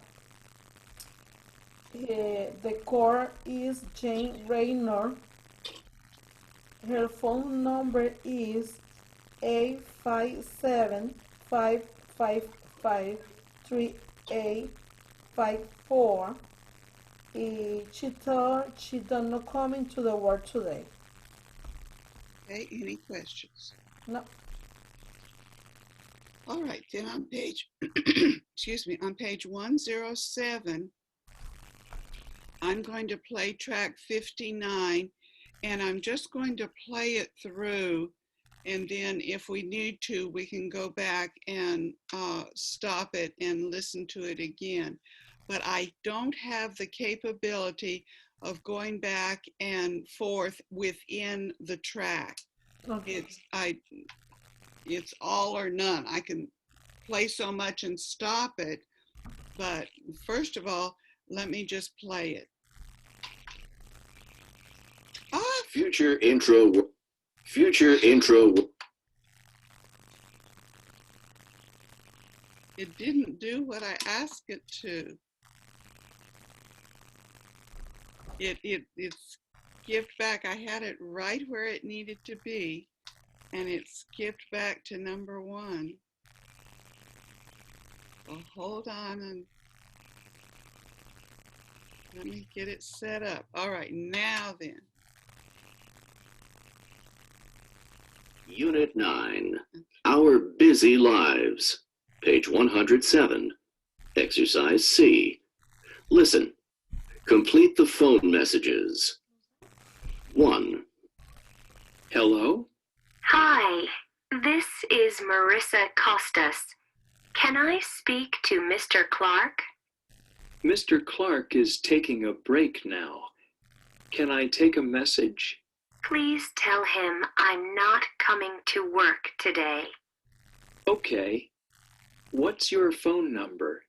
[SPEAKER 2] The caller is Jane Raynor. Her phone number is 857-555-3854. She thought she did not come into the work today.
[SPEAKER 1] Okay, any questions?
[SPEAKER 2] No.
[SPEAKER 1] All right, then on page, excuse me, on page 107, I'm going to play track 59, and I'm just going to play it through, and then if we need to, we can go back and stop it and listen to it again. But I don't have the capability of going back and forth within the track.
[SPEAKER 2] Okay.
[SPEAKER 1] It's all or none. I can play so much and stop it, but first of all, let me just play it.
[SPEAKER 3] Future intro. Future intro.
[SPEAKER 1] It didn't do what I asked it to. It skipped back. I had it right where it needed to be, and it skipped back to number 1. So hold on and let me get it set up. All right, now then.
[SPEAKER 3] Unit 9. Our Busy Lives. Page 107. Exercise C. Listen. Complete the phone messages. 1. Hello?
[SPEAKER 4] Hi, this is Marissa Costas. Can I speak to Mr. Clark?
[SPEAKER 5] Mr. Clark is taking a break now. Can I take a message?
[SPEAKER 4] Please tell him I'm not coming to work today.
[SPEAKER 5] Okay. What's your phone number?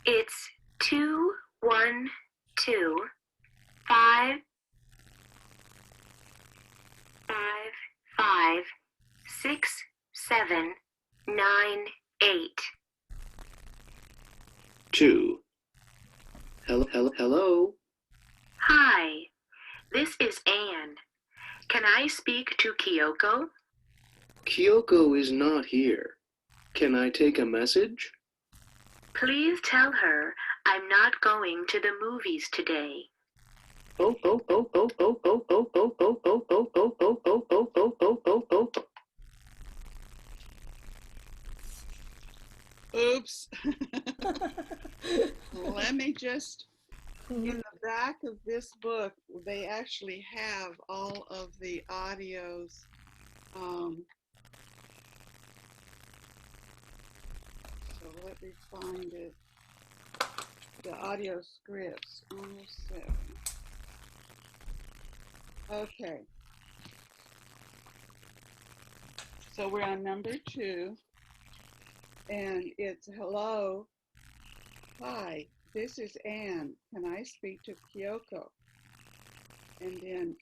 [SPEAKER 4] It's 212-555-6798.
[SPEAKER 3] Two. Hello?
[SPEAKER 4] This is Anne. Can I speak to Kyoko?
[SPEAKER 3] Kyoko is not here. Can I take a message?
[SPEAKER 4] Please tell her I'm not going to the movies today.
[SPEAKER 3] Oh, oh, oh, oh, oh, oh, oh, oh, oh, oh, oh, oh, oh, oh, oh, oh, oh, oh, oh.
[SPEAKER 1] Oops. Let me just, in the back of this book, they actually have all of the audios. So let me find it. The audio scripts. Almost there. Okay. So we're on number 2, and it's hello. Hi, this is Anne. Can I speak to Kyoko? And then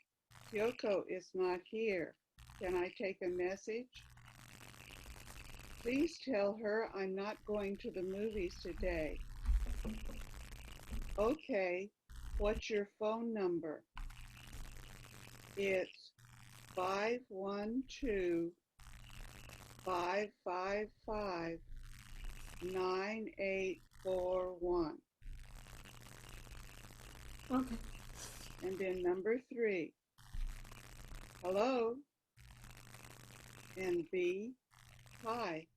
[SPEAKER 1] Kyoko is not here. Can I take a message? Please tell her I'm not going to the movies today. Okay, what's your phone number? It's 512-555-9841.
[SPEAKER 2] Okay.
[SPEAKER 1] And then number 3, hello. And B, hi,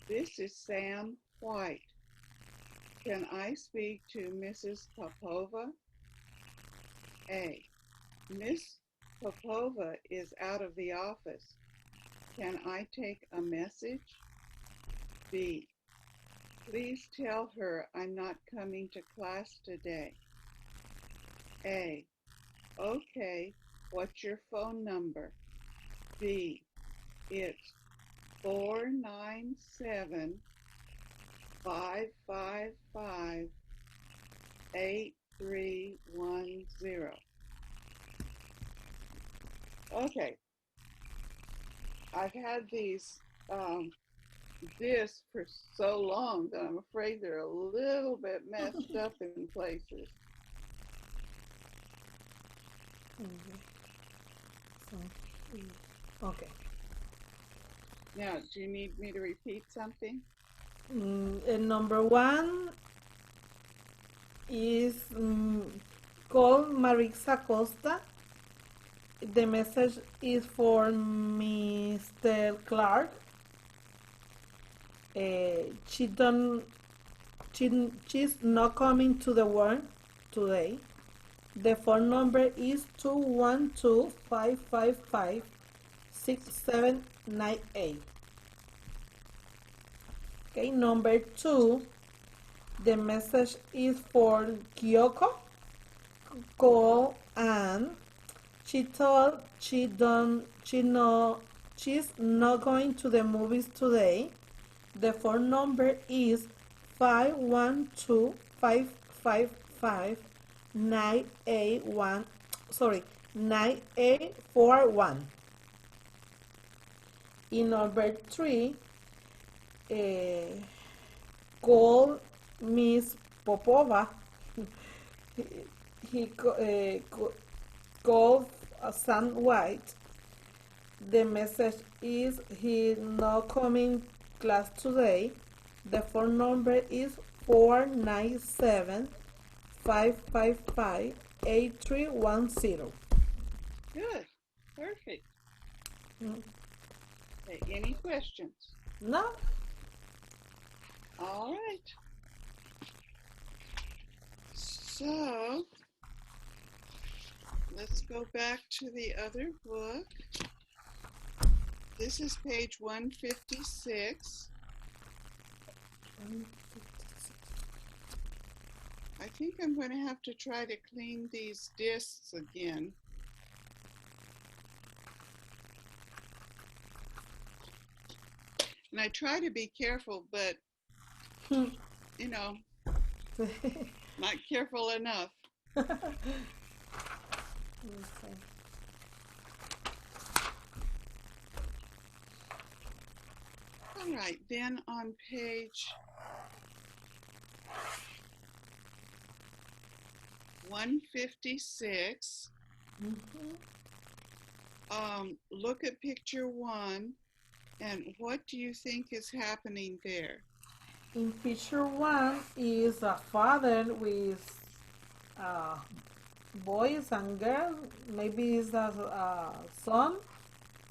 [SPEAKER 1] this is Sam White. Can I speak to Mrs. Popova? A, Miss Popova is out of the office. Can I take a message? B, please tell her I'm not coming to class today. A, okay, what's your phone number? B, it's 497-555-8310. Okay, I've had this for so long that I'm afraid they're a little bit messed up in places.
[SPEAKER 2] Okay.
[SPEAKER 1] Now, do you need me to repeat something?
[SPEAKER 2] Number 1 is call Marisa Costa. The message is for Mr. Clark. She's not coming to the work today. The phone number is 212-555-6798. Okay, number 2, the message is for Kyoko. Call Anne. She told she's not going to the movies today. The phone number is 512-555-9841. In number 3, call Miss Popova. He called Sam White. The message is he's not coming class today. The phone number is 497-555-8310.
[SPEAKER 1] Good, perfect. Okay, any questions?
[SPEAKER 2] No?
[SPEAKER 1] All right. So let's go back to the other book. This is page 156. I think I'm going to have to try to clean these discs again. And I try to be careful, but, you know, not careful enough. All right, then on page 156, Look at picture 1, and what do you think is happening there?
[SPEAKER 2] In picture 1 is a father with uh, boys and girls. Maybe it's a son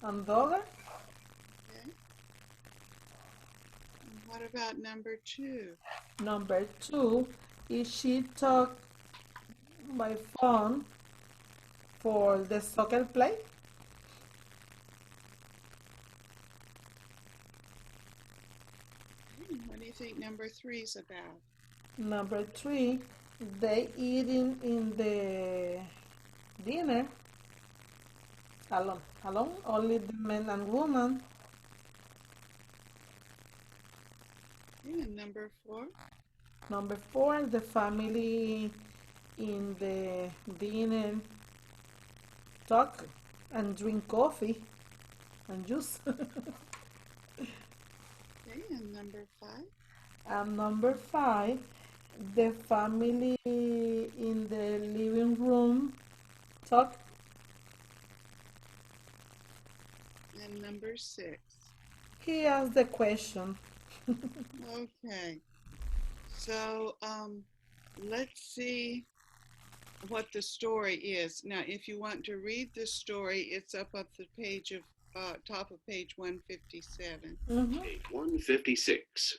[SPEAKER 2] and daughter.
[SPEAKER 1] Okay. And what about number 2?
[SPEAKER 2] Number 2 is she talk by phone for the soccer play.
[SPEAKER 1] What do you think number 3 is about?
[SPEAKER 2] Number 3, they eating in the dinner alone, only the men and woman.
[SPEAKER 1] Okay, and number 4?
[SPEAKER 2] Number 4, the family in the dinner talk and drink coffee and juice.
[SPEAKER 1] Okay, and number 5?
[SPEAKER 2] And number 5, the family in the living room talk.
[SPEAKER 1] And number 6?
[SPEAKER 2] He asked the question.
[SPEAKER 1] Okay. So let's see what the story is. Now, if you want to read the story, it's up the page of top of page 157.
[SPEAKER 3] Page 156.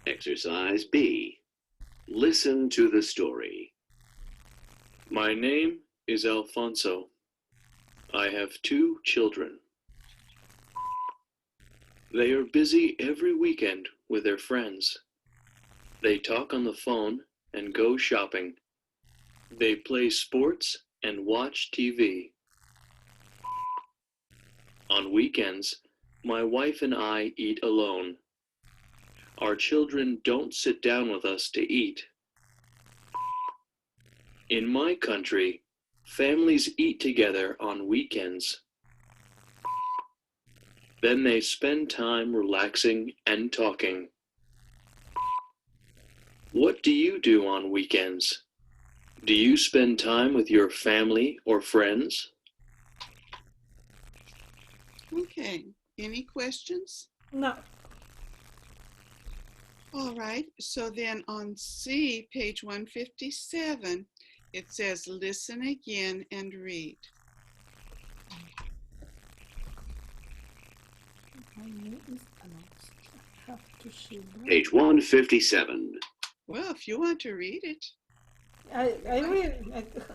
[SPEAKER 3] Exercise B. Listen to the story.
[SPEAKER 5] My name is Alfonso. I have 2 children. They are busy every weekend with their friends. They talk on the phone and go shopping. They play sports and watch TV. On weekends, my wife and I eat alone. Our children don't sit down with us to eat. In my country, families eat together on weekends. Then they spend time relaxing and talking. What do you do on weekends? Do you spend time with your family or friends?
[SPEAKER 1] Okay, any questions?
[SPEAKER 2] No.
[SPEAKER 1] All right, so then on C, page 157, it says listen again and read.
[SPEAKER 3] Page 157.
[SPEAKER 1] Well, if you want to read it.
[SPEAKER 2] I read.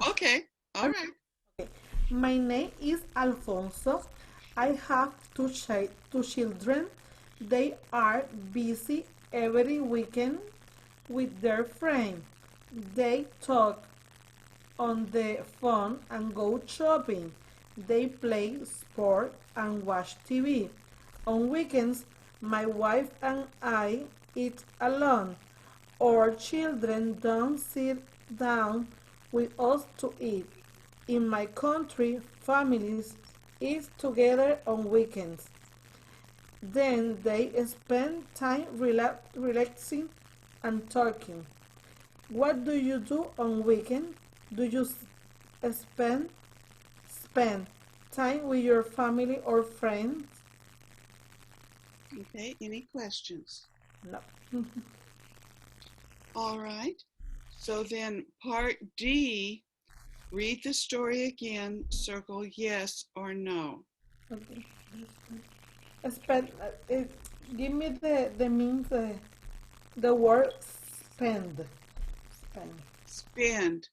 [SPEAKER 1] Okay, all right.
[SPEAKER 2] My name is Alfonso. I have two children. They are busy every weekend with their friends. They talk on the phone and go shopping. They play sport and watch TV. On weekends, my wife and I eat alone. Our children don't sit down with us to eat. In my country, families eat together on weekends. Then they spend time relaxing and talking. What do you do on weekend? Do you spend time with your family or friends?
[SPEAKER 1] Okay, any questions?
[SPEAKER 2] No.
[SPEAKER 1] All right, so then part D, read the story again, circle yes or no.
[SPEAKER 2] Okay. Spend. Give me the means. The word spend. Spend.
[SPEAKER 1] Spend.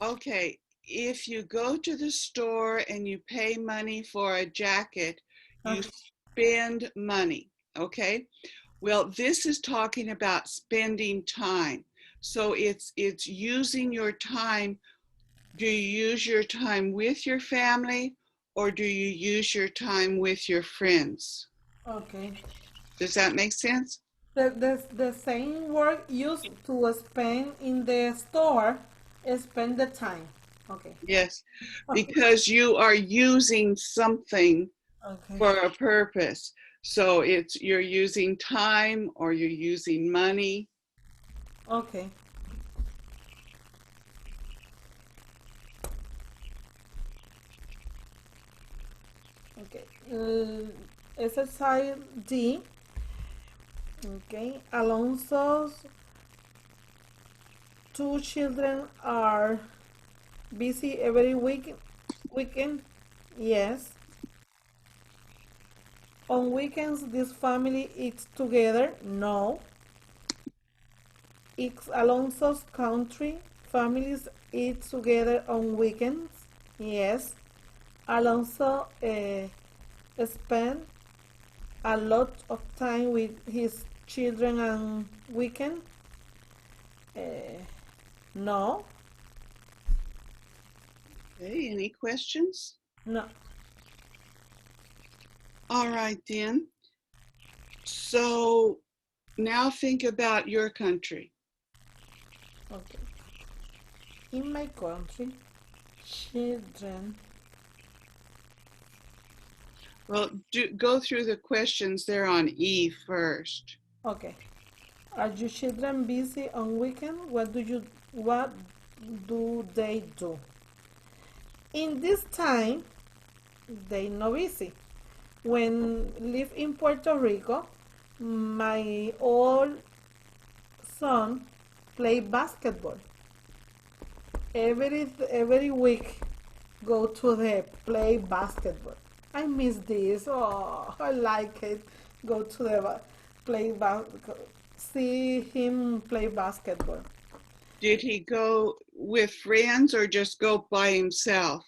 [SPEAKER 1] Okay, if you go to the store and you pay money for a jacket, you spend money, okay? Well, this is talking about spending time. So it's using your time. Do you use your time with your family or do you use your time with your friends?
[SPEAKER 2] Okay.
[SPEAKER 1] Does that make sense?
[SPEAKER 2] The same word used to spend in the store, spend the time. Okay.
[SPEAKER 1] Yes, because you are using something
[SPEAKER 2] Okay.
[SPEAKER 1] for a purpose. So you're using time or you're using money.
[SPEAKER 2] Okay. Okay. Exercise D. Okay. Alonso's two children are busy every weekend. Yes. On weekends, this family eats together. No. It's Alonso's country. Families eat together on weekends. Yes. Alonso spend a lot of time with his children on weekend. Uh, no.
[SPEAKER 1] Okay, any questions?
[SPEAKER 2] No.
[SPEAKER 1] All right, then. So now think about your country.
[SPEAKER 2] Okay. In my country, children.
[SPEAKER 1] Well, go through the questions there on E first.
[SPEAKER 2] Okay. Are your children busy on weekend? What do they do? In this time, they no busy. When live in Puerto Rico, my old son play basketball. Every week go to the play basketball. I miss this. Oh, I like it. Go to the play see him play basketball
[SPEAKER 1] Did he go with friends or just go by himself?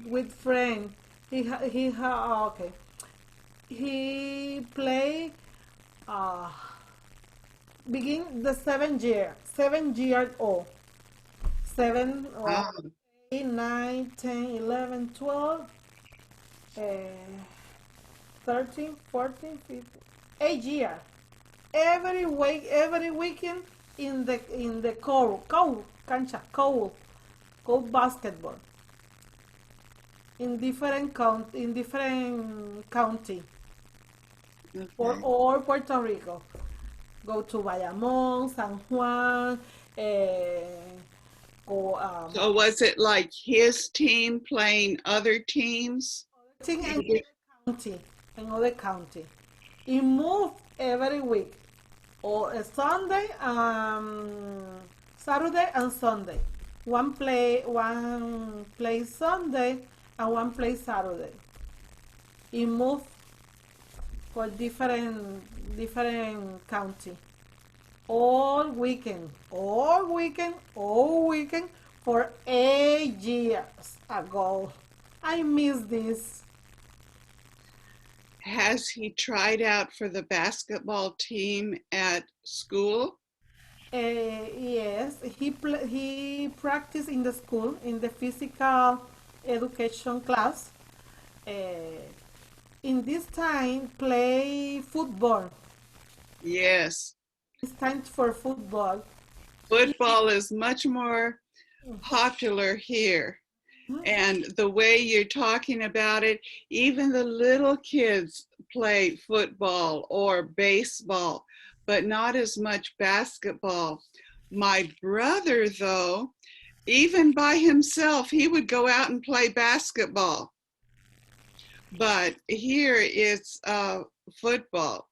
[SPEAKER 2] with friend. Okay. He play uh begin the 7 year old. 7
[SPEAKER 1] Ah,
[SPEAKER 2] 8, 9, 10, 11, 12, 13, 14, 15, 8 year. Every weekend in the court basketball in different county for
[SPEAKER 1] okay.
[SPEAKER 2] all Puerto Rico. Go to Bayamón, San Juan, go
[SPEAKER 1] So was it like his team playing other teams?
[SPEAKER 2] thing
[SPEAKER 1] In di-
[SPEAKER 2] another county. He move every week or a Sunday, Saturday and Sunday. One play Sunday and one play Saturday. He move for different county all weekend for 8 years ago. I miss this.
[SPEAKER 1] Has he tried out for the basketball team at school?
[SPEAKER 2] Yes, he practiced in the school in the physical education class. In this time, play football.
[SPEAKER 1] Yes.
[SPEAKER 2] It's time for football.
[SPEAKER 1] Football is much more popular here. And the way you're talking about it, even the little kids play football or baseball, but not as much basketball. My brother, though, even by himself, he would go out and play basketball. But here it's football.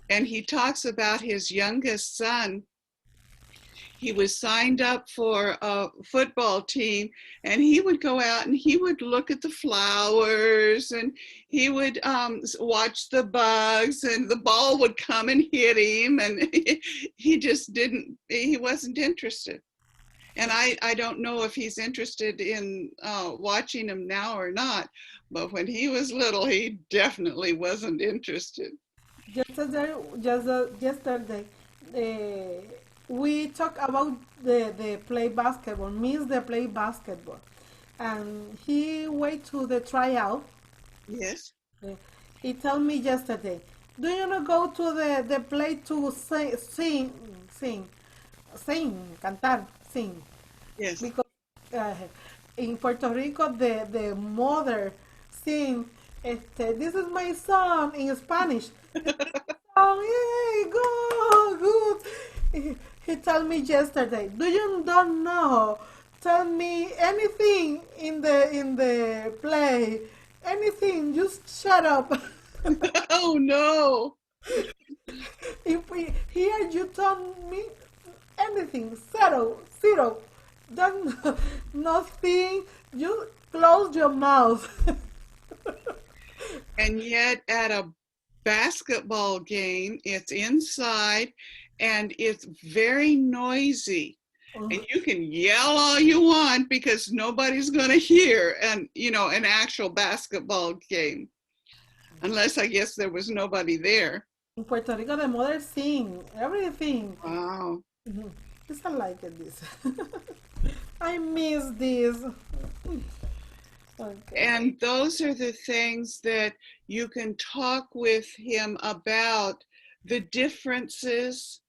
[SPEAKER 1] And he talks about his youngest son. He was signed up for a football team, and he would go out and he would look at the flowers, and he would watch the bugs, and the ball would come and hit him, and he wasn't interested. And I don't know if he's interested in watching them now or not, but when he was little, he definitely wasn't interested.
[SPEAKER 2] Yesterday, uh, we talk about the play basketball, miss the play basketball, and he went to the tryout.
[SPEAKER 1] Yes,
[SPEAKER 2] Uh, he told me yesterday, do you not go to the play to cantar, sing?
[SPEAKER 1] yes.
[SPEAKER 2] Because uh, in Puerto Rico, the mother sing, this is my son in Spanish. Oh, yay, go, good. He told me yesterday, do you don't know? Tell me anything in the play. anything, just shut up.
[SPEAKER 1] Oh no.
[SPEAKER 2] If we here you tell me anything, zero, zero, then nothing, you close your mouth.
[SPEAKER 1] And yet at a basketball game, it's inside and it's very noisy. And you can yell all you want because nobody's going to hear an actual basketball game. Unless I guess there was nobody there.
[SPEAKER 2] In Puerto Rico, the mother sing everything.
[SPEAKER 1] Wow.
[SPEAKER 2] It's not like this. I miss this. Okay.
[SPEAKER 1] And those are the things that you can talk with him about, the differences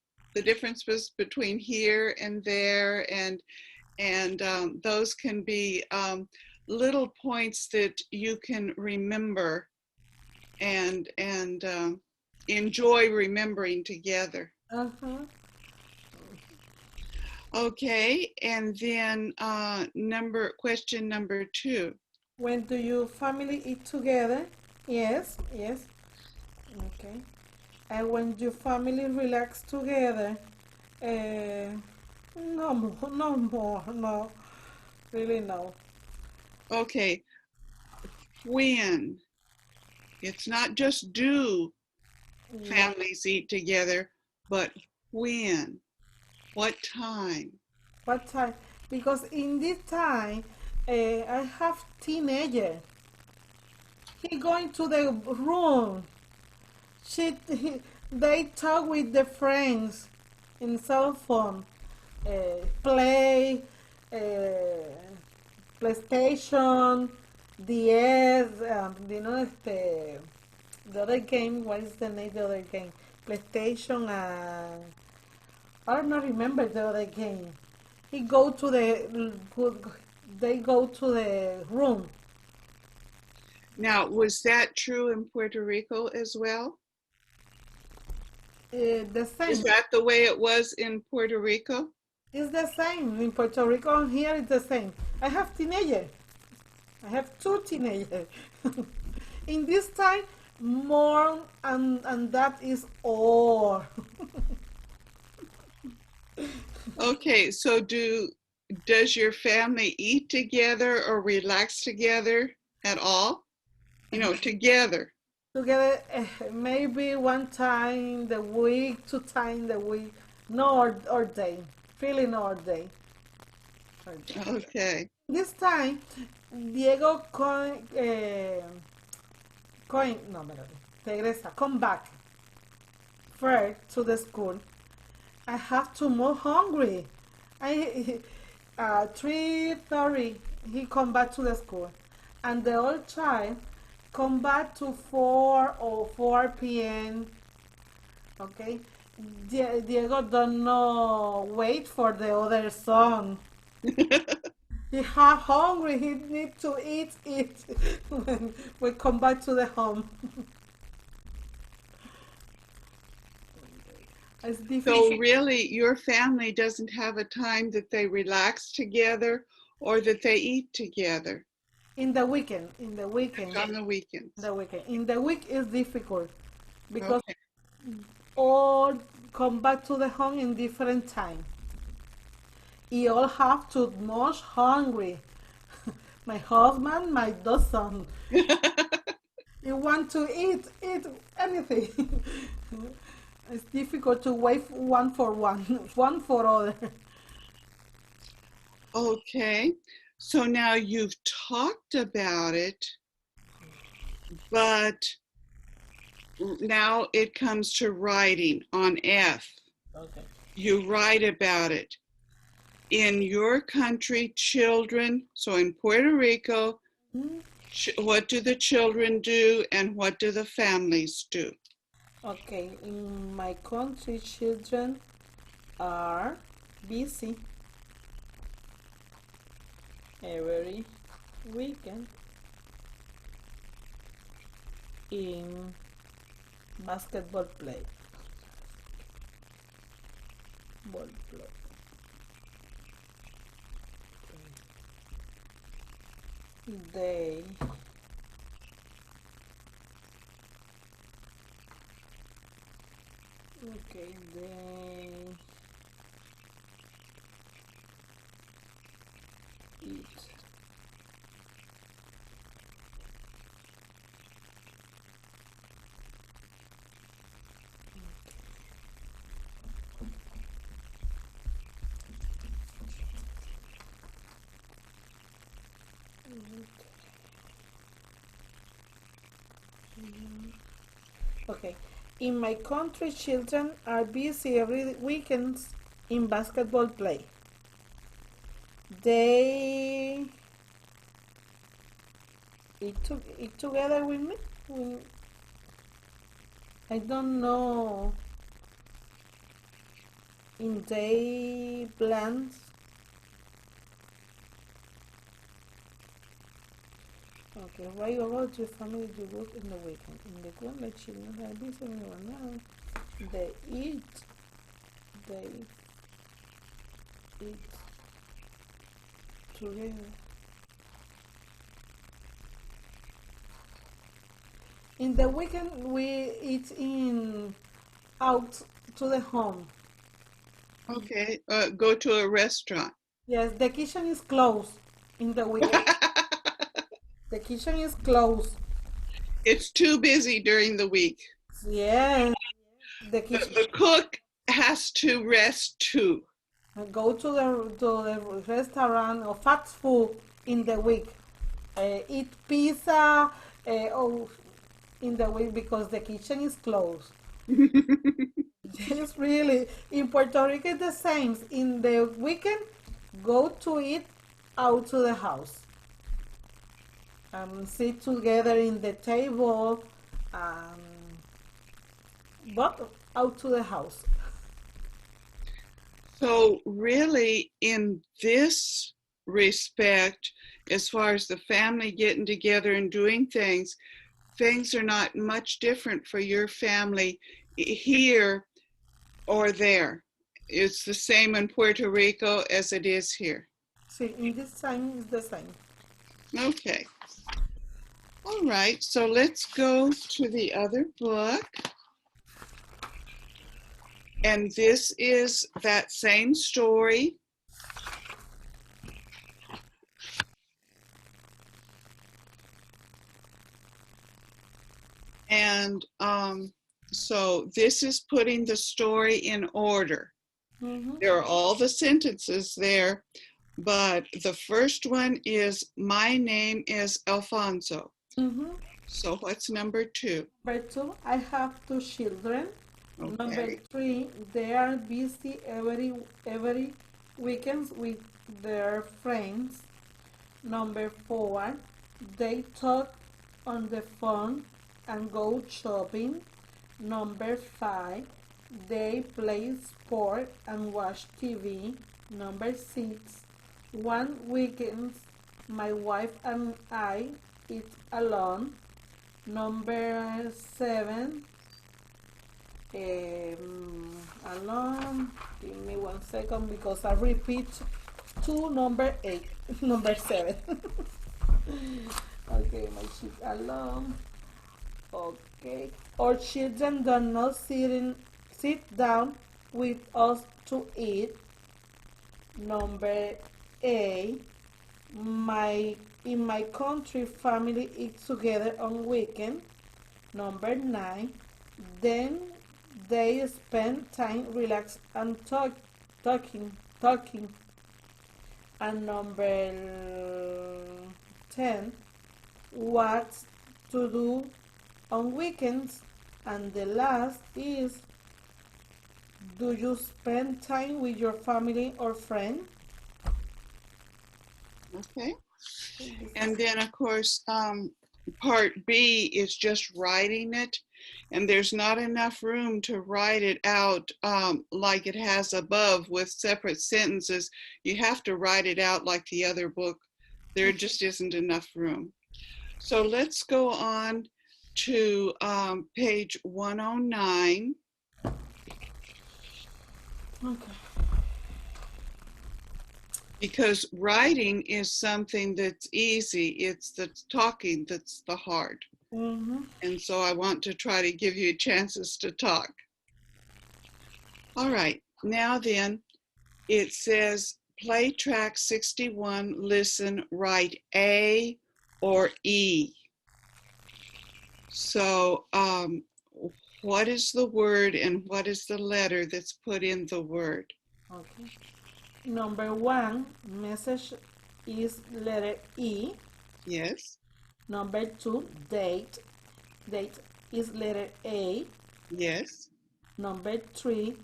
[SPEAKER 1] between here and there, and those can be little points that you can remember and enjoy remembering together.
[SPEAKER 2] Uh-huh.
[SPEAKER 1] Okay, and then question number 2.
[SPEAKER 2] When do your family eat together? Yes, yes. Okay. And when your family relax together? No more, no more, no. Really no.
[SPEAKER 1] Okay, when. It's not just do families eat together, but when. What time?
[SPEAKER 2] What time? Because in this time, I have teenager. He going to the room. They talk with the friends in cell phone, play, PlayStation, DS, the other game. What is the name of the other game? PlayStation. I don't remember the other game. He go to the. They go to the room.
[SPEAKER 1] Now, was that true in Puerto Rico as well?
[SPEAKER 2] The same.
[SPEAKER 1] Is that the way it was in Puerto Rico?
[SPEAKER 2] It's the same in Puerto Rico, and here it's the same. I have teenagers. I have 2 teenagers. In this time, more and that is all.
[SPEAKER 1] Okay, so does your family eat together or relax together at all? Together.
[SPEAKER 2] Together, maybe 1 time the week, 2 times the week, no or day, really no or day.
[SPEAKER 1] Okay.
[SPEAKER 2] This time, Diego come back first to the school. I have to more hungry. 3:30 he come back to the school, and the old child come back to 4 or 4 p.m. Okay, Diego don't know wait for the other son. He have hungry. He need to eat when we come back to the home. It's
[SPEAKER 1] So
[SPEAKER 2] difficult.
[SPEAKER 1] really, your family doesn't have a time that they relax together or that they eat together
[SPEAKER 2] In the weekend,
[SPEAKER 1] on the weekends.
[SPEAKER 2] In the week is difficult because
[SPEAKER 1] Okay.
[SPEAKER 2] all come back to the home in different time. You all have too much hungry. My husband, my 2 sons. You want to eat anything. It's difficult to wait one for one, one for other.
[SPEAKER 1] Okay, so now you've talked about it, but now it comes to writing on F.
[SPEAKER 2] Okay.
[SPEAKER 1] You write about it. In your country, children, so in Puerto Rico, what do the children do and what do the families do?
[SPEAKER 2] Okay, in my country, children are busy every weekend in basketball play. Ball play. They Okay, they eat. Okay. In my country, children are busy every weekends in basketball play. They eat together with me. I don't know. In they plans. Okay, why about your family do work in the weekend? In the weekend, my children are busy now. They they eat together. In the weekend, we eat in out to the home.
[SPEAKER 1] Okay, go to a restaurant.
[SPEAKER 2] Yes, the kitchen is closed in the weekend. The kitchen is closed.
[SPEAKER 1] It's too busy during the week.
[SPEAKER 2] Yes, the kitchen.
[SPEAKER 1] The cook has to rest too.
[SPEAKER 2] Go to the restaurant or fast food in the week. Eat pizza oh, in the week because the kitchen is closed. Yes, really. In Puerto Rico, it's the same. In the weekend, go to eat out to the house. Sit together in the table, um, but out to the house.
[SPEAKER 1] So really, in this respect, as far as the family getting together and doing things, things are not much different for your family here or there. It's the same in Puerto Rico as it is here.
[SPEAKER 2] See, in this time, it's the same.
[SPEAKER 1] Okay. All right, so let's go to the other book. And this is that same story. And so this is putting the story in order.
[SPEAKER 2] Mm-hmm.
[SPEAKER 1] There are all the sentences there, but the first one is, my name is Alfonso.
[SPEAKER 2] Mm-hmm.
[SPEAKER 1] So what's number 2?
[SPEAKER 2] Number 2, I have 2 children. Number
[SPEAKER 1] Okay.
[SPEAKER 2] 3, they are busy every weekends with their friends. Number 4, they talk on the phone and go shopping. Number 5, they play sport and watch TV. Number 6, one weekend my wife and I eat alone. Number 7, alone. Give me 1 second because I repeat to number 8, number 7. Okay, my sheep alone. Okay, our children do not sit down with us to eat. Number 8, in my country, family eats together on weekend. Number 9, then they spend time relax and talking. And number 10, what to do on weekends. And the last is, do you spend time with your family or friend?
[SPEAKER 1] Okay. And then, of course, part B is just writing it. And there's not enough room to write it out like it has above with separate sentences. You have to write it out like the other book. There just isn't enough room. So let's go on to page 109.
[SPEAKER 2] Okay.
[SPEAKER 1] Because writing is something that's easy. It's the talking that's the hard.
[SPEAKER 2] Mm-hmm.
[SPEAKER 1] And so I want to try to give you chances to talk. All right, now then, it says play track 61, listen, write A or E. So what is the word and what is the letter that's put in the word?
[SPEAKER 2] Okay. Number 1, message is letter E.
[SPEAKER 1] Yes,
[SPEAKER 2] Number 2, date. Date is letter A.
[SPEAKER 1] yes,
[SPEAKER 2] Number 3,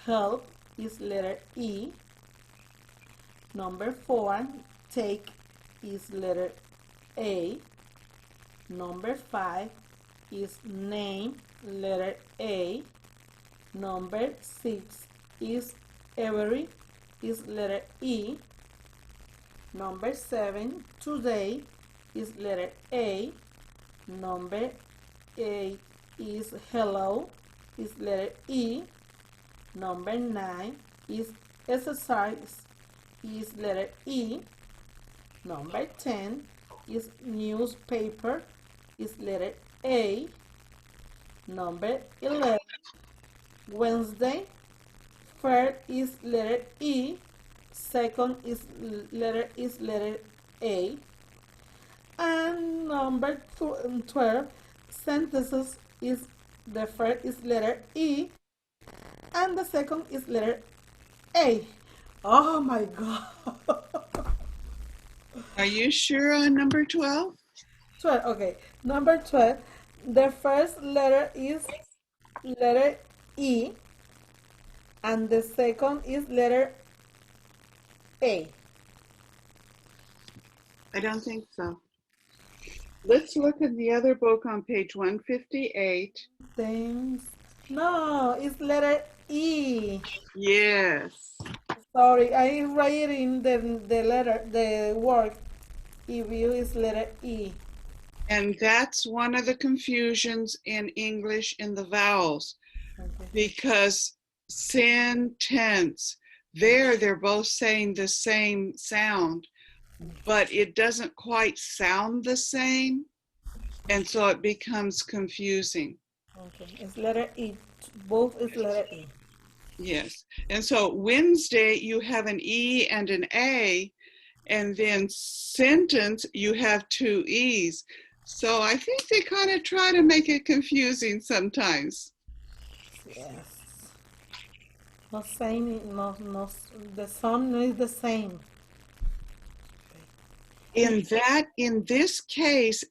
[SPEAKER 2] help is letter E. Number 4, take is letter A. Number 5 is name, letter A. Number 6 is every, is letter E. Number 7, today, is letter A. Number 8 is hello, is letter E. Number 9 is exercise, is letter E. Number 10 is newspaper, is letter A. Number 11, Wednesday. Third is letter E. Second is letter A. And number 12, sentences is the first is letter E and the second is letter A. Oh my God.
[SPEAKER 1] are you sure on number 12?
[SPEAKER 2] 12, okay. Number 12, the first letter is letter E and the second is letter A.
[SPEAKER 1] I don't think so. Let's look at the other book on page 158.
[SPEAKER 2] Thanks. No, it's letter E.
[SPEAKER 1] Yes.
[SPEAKER 2] Sorry, I write in the letter, the word. Review is letter E.
[SPEAKER 1] And that's one of the confusions in English in the vowels,
[SPEAKER 2] Okay.
[SPEAKER 1] because sentence, they're both saying the same sound, but it doesn't quite sound the same, and so it becomes confusing.
[SPEAKER 2] Okay, it's letter E. Both is letter E.
[SPEAKER 1] Yes. And so Wednesday, you have an E and an A, and then sentence, you have two E's. So I think they kind of try to make it confusing sometimes.
[SPEAKER 2] Yes. No same, no, the sound is the same.
[SPEAKER 1] In this case,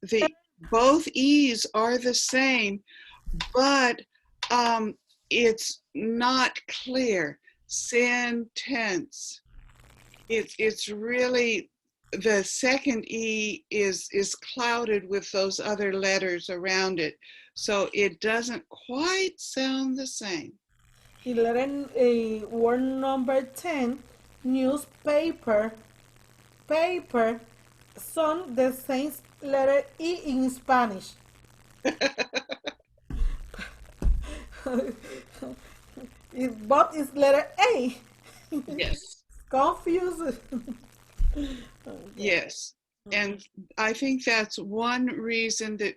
[SPEAKER 1] both E's are the same, but it's not clear. Sentence. It's really, the second E is clouded with those other letters around it, so it doesn't quite sound the same.
[SPEAKER 2] 11, word number 10, newspaper, paper, sound the same letter E in Spanish. But it's letter A.
[SPEAKER 1] Yes.
[SPEAKER 2] Confused.
[SPEAKER 1] Yes. And I think that's one reason that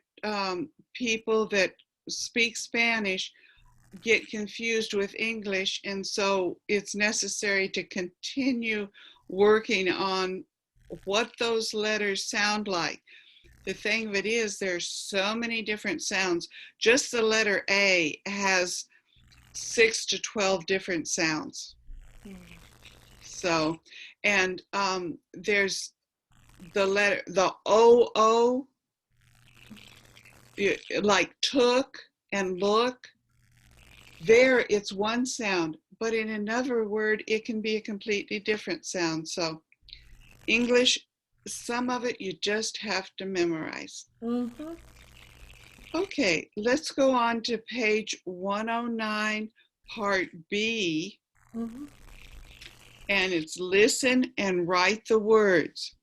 [SPEAKER 1] people that speak Spanish get confused with English. And so it's necessary to continue working on what those letters sound like. The thing of it is, there's so many different sounds. Just the letter A has 6 to 12 different sounds. So, and there's the letter, the O, like took and look, there it's one sound, but in another word, it can be a completely different sound. So English, some of it you just have to memorize.
[SPEAKER 2] Mm-hmm.
[SPEAKER 1] Okay, let's go on to page 109, part B.
[SPEAKER 2] Mm-hmm.
[SPEAKER 1] And it's listen and write the words.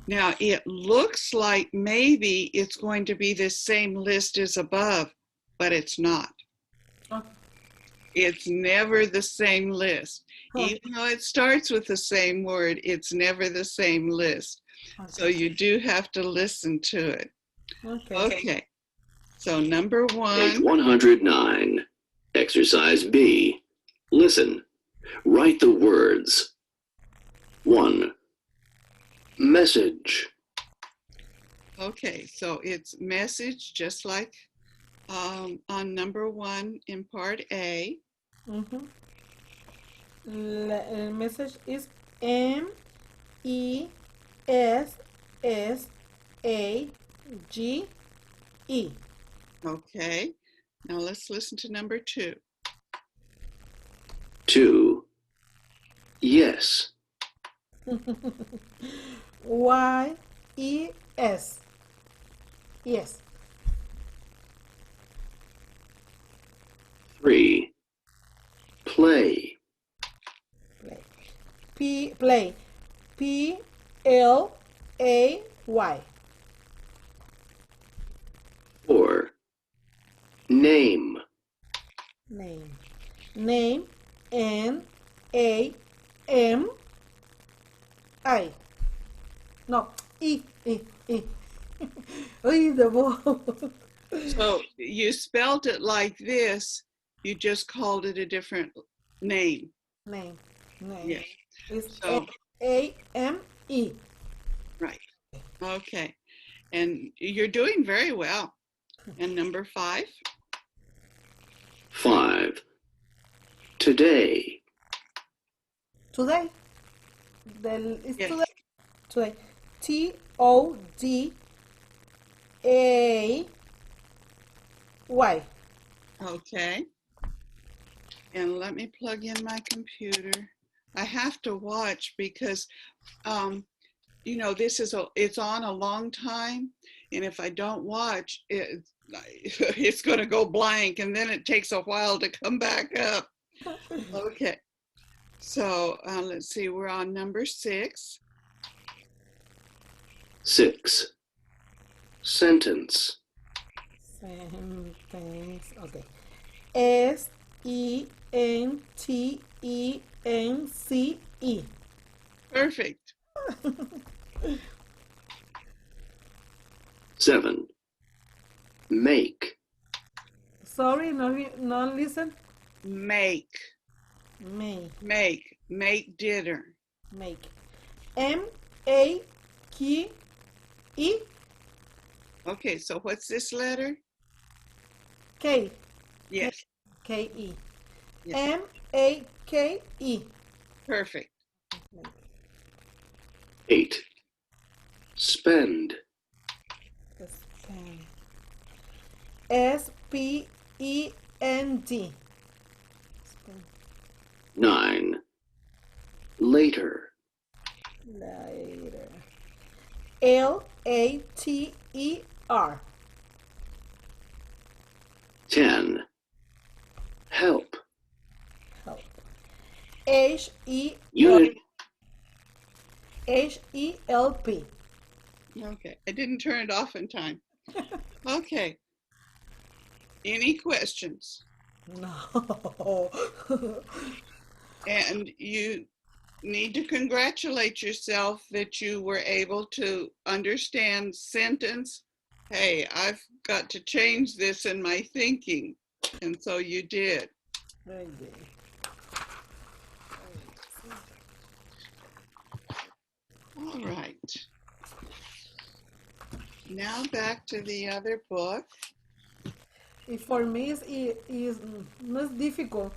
[SPEAKER 1] Now, it looks like maybe it's going to be the same list as above, but it's not.
[SPEAKER 2] Okay.
[SPEAKER 1] It's never the same list.
[SPEAKER 2] Huh.
[SPEAKER 1] Even though it starts with the same word, it's never the same list.
[SPEAKER 2] Okay.
[SPEAKER 1] So you do have to listen to it.
[SPEAKER 2] Okay.
[SPEAKER 1] Okay, so number
[SPEAKER 5] Page
[SPEAKER 1] one,
[SPEAKER 5] 109. Exercise B. Listen. Write the words. 1. Message.
[SPEAKER 1] Okay, so it's message, just like on number 1 in part A.
[SPEAKER 2] Mhm. The message is MESSAGE.
[SPEAKER 1] Okay, now let's listen to number 2.
[SPEAKER 5] 2. Yes.
[SPEAKER 2] YES. Yes.
[SPEAKER 5] 3. Play.
[SPEAKER 2] Play. PLAY.
[SPEAKER 5] 4. Name.
[SPEAKER 2] Name. Name. NAMI. No. E. Uy, the ball.
[SPEAKER 1] So you spelled it like this, you just called it a different name.
[SPEAKER 2] Name.
[SPEAKER 1] Yes.
[SPEAKER 2] It's
[SPEAKER 1] So,
[SPEAKER 2] AME.
[SPEAKER 1] right. Okay. And you're doing very well. And number 5?
[SPEAKER 5] 5. Today.
[SPEAKER 2] Today. It's
[SPEAKER 1] Yes.
[SPEAKER 2] today. Today. TODAY.
[SPEAKER 1] Okay. And let me plug in my computer. I have to watch because, you know, it's on a long time. And if I don't watch, it's going to go blank. And then it takes a while to come back up. Okay. So let's see, we're on number 6.
[SPEAKER 5] 6. Sentence.
[SPEAKER 2] Sentence. Okay. SENTENCE.
[SPEAKER 1] Perfect.
[SPEAKER 5] 7. Make.
[SPEAKER 2] Sorry, no listen.
[SPEAKER 1] Make dinner.
[SPEAKER 2] Make. MAQE.
[SPEAKER 1] Okay, so what's this letter?
[SPEAKER 2] K.
[SPEAKER 1] Yes.
[SPEAKER 2] KE.
[SPEAKER 1] Yes.
[SPEAKER 2] MAKE.
[SPEAKER 1] Perfect.
[SPEAKER 5] 8. Spend.
[SPEAKER 2] SPEND.
[SPEAKER 5] 9. Later.
[SPEAKER 2] Later. LATER.
[SPEAKER 5] 10. Help.
[SPEAKER 2] Help.
[SPEAKER 5] Unit.
[SPEAKER 2] HELP.
[SPEAKER 1] Okay, I didn't turn it off in time. Okay. Any questions?
[SPEAKER 2] No.
[SPEAKER 1] And you need to congratulate yourself that you were able to understand sentence. Hey, I've got to change this in my thinking. And so you did.
[SPEAKER 2] Very good.
[SPEAKER 1] All right. Now back to the other book.
[SPEAKER 2] For me, is not difficult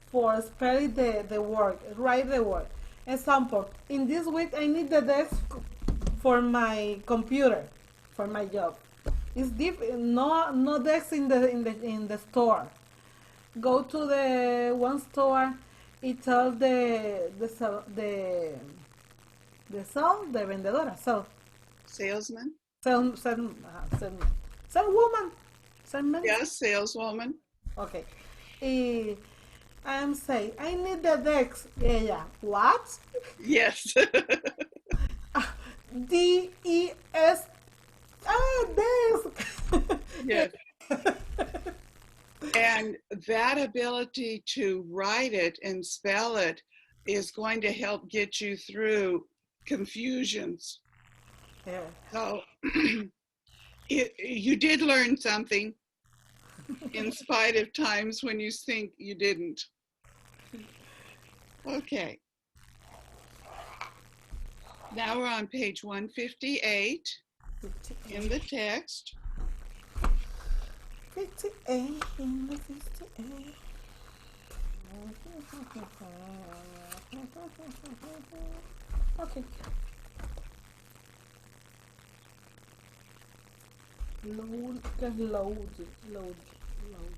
[SPEAKER 2] for spelling the word, write the word. Example, in this week I need the desk for my computer, for my job. It's no desk in the store. Go to the one store, it tells the vendedora,
[SPEAKER 1] Salesman?
[SPEAKER 2] woman, salesman.
[SPEAKER 1] Yes, saleswoman.
[SPEAKER 2] Okay. I'm saying, I need the desk. Ella, what?
[SPEAKER 1] Yes.
[SPEAKER 2] DES. Desk.
[SPEAKER 1] Yes. And that ability to write it and spell it is going to help get you through confusions.
[SPEAKER 2] Yeah.
[SPEAKER 1] So you did learn something in spite of times when you think you didn't. Okay. Now we're on page 158 in the text.
[SPEAKER 2] 58 in the 58. Okay. Load, just load, load, load,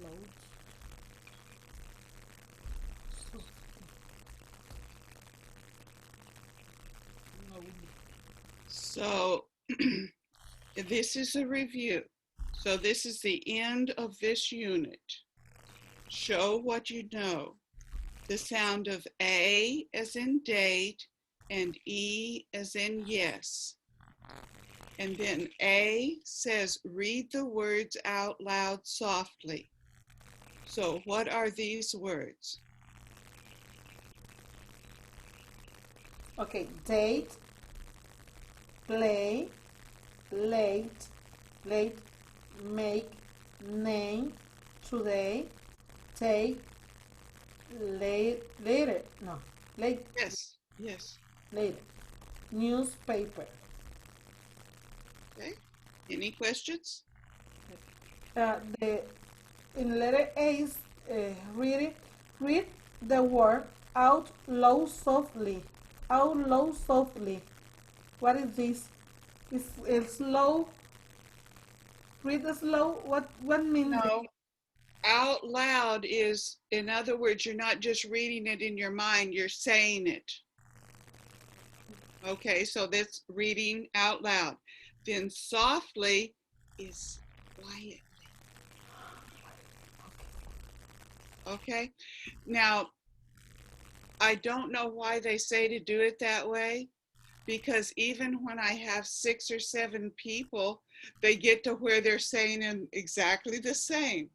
[SPEAKER 2] load. So, load.
[SPEAKER 1] So this is a review. So this is the end of this unit. Show what you know. The sound of A as in date and E as in yes. And then A says, read the words out loud softly. So what are these words?
[SPEAKER 2] Okay, date, play, late, late, make, name, today, take, late, later, no, late,
[SPEAKER 1] Yes, yes.
[SPEAKER 2] later, newspaper.
[SPEAKER 1] Okay. Any questions?
[SPEAKER 2] The in letter A is read the word out loud softly. Out loud softly. What is this? It's slow. Read the slow. What means it?
[SPEAKER 1] No. Out loud is, in other words, you're not just reading it in your mind, you're saying it. Okay, so that's reading out loud. Then softly is quietly. Okay, now I don't know why they say to do it that way, because even when I have 6 or 7 people, they get to where they're saying them exactly the same.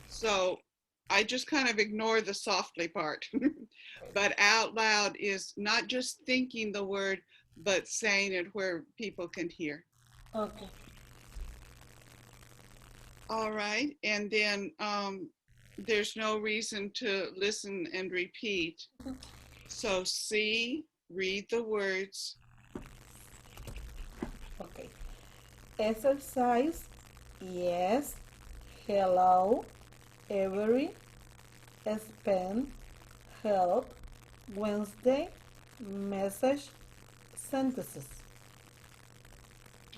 [SPEAKER 1] So I just kind of ignore the softly part. But out loud is not just thinking the word, but saying it where people can hear.
[SPEAKER 2] Okay.
[SPEAKER 1] All right. And then there's no reason to listen and repeat. So see, read the words.
[SPEAKER 2] Okay. Exercise. Yes. Hello. Every. Spend. Help. Wednesday. Message. Sentences.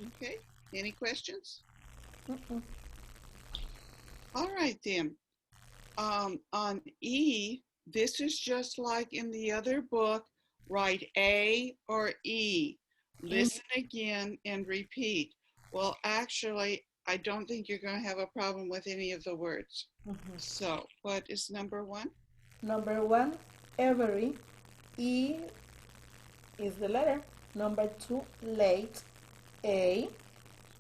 [SPEAKER 1] Okay. Any questions?
[SPEAKER 2] Mm-mm.
[SPEAKER 1] All right then. On E, this is just like in the other book. Write A or E. Listen again and repeat. Well, actually, I don't think you're going to have a problem with any of the words.
[SPEAKER 2] Mhm.
[SPEAKER 1] So what is number 1?
[SPEAKER 2] Number 1, every. E is the letter. Number 2, late. A.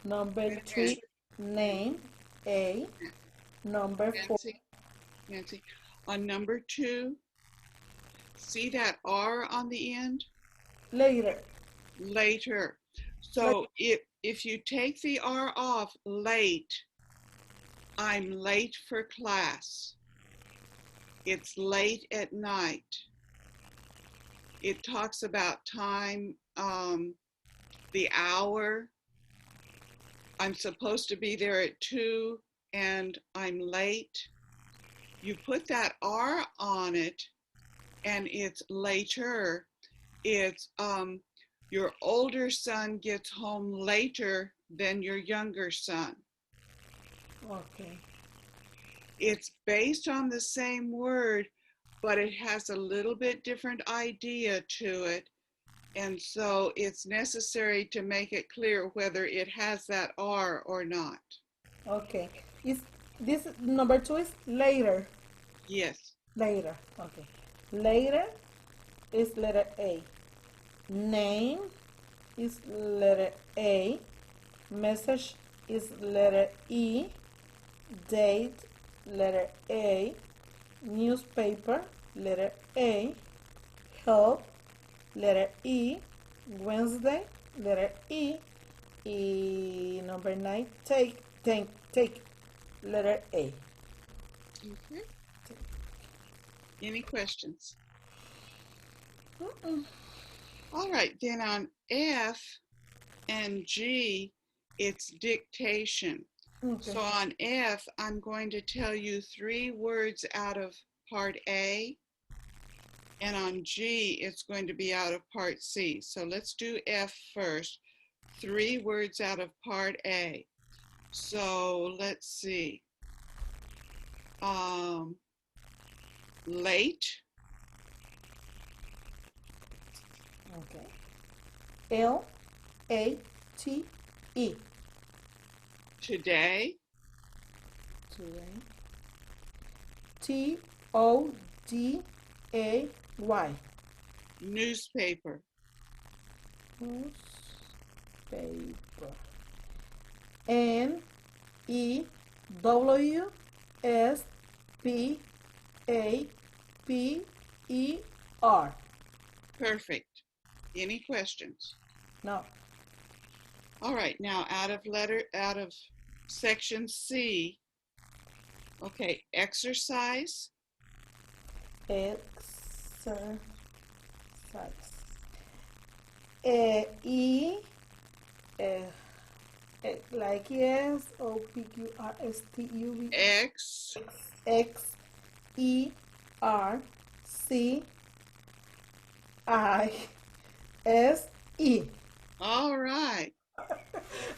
[SPEAKER 2] Number
[SPEAKER 1] Wait a
[SPEAKER 2] 3, name. A. Number 4,
[SPEAKER 1] Nancy. On number 2, see that R on the end?
[SPEAKER 2] later.
[SPEAKER 1] Later. So if you take the R off, late, I'm late for class. It's late at night. It talks about time, the hour. I'm supposed to be there at 2 and I'm late. You put that R on it and it's later. It's your older son gets home later than your younger son.
[SPEAKER 2] Okay.
[SPEAKER 1] It's based on the same word, but it has a little bit different idea to it. And so it's necessary to make it clear whether it has that R or not.
[SPEAKER 2] Okay. Is this number 2 is later.
[SPEAKER 1] Yes.
[SPEAKER 2] Later. Okay. Later is letter A. Name is letter A. Message is letter E. Date, letter A. Newspaper, letter A. Help, letter E. Wednesday, letter E. Number 9, take, letter A.
[SPEAKER 1] Okay. Any questions?
[SPEAKER 2] Mm-mm.
[SPEAKER 1] All right, then on F and G, it's dictation.
[SPEAKER 2] Okay.
[SPEAKER 1] So on F, I'm going to tell you 3 words out of part A, and on G, it's going to be out of part C. So let's do F first. 3 words out of part A. So let's see. Late,
[SPEAKER 2] Okay. LATE.
[SPEAKER 1] today,
[SPEAKER 2] Today. TODAY.
[SPEAKER 1] newspaper,
[SPEAKER 2] Newspaper. NEWSPAPER.
[SPEAKER 1] perfect. Any questions?
[SPEAKER 2] No.
[SPEAKER 1] All right, now out of section C, okay, exercise,
[SPEAKER 2] Exercise. E like SOPQRSTUV.
[SPEAKER 1] X,
[SPEAKER 2] XERCISE.
[SPEAKER 1] all right,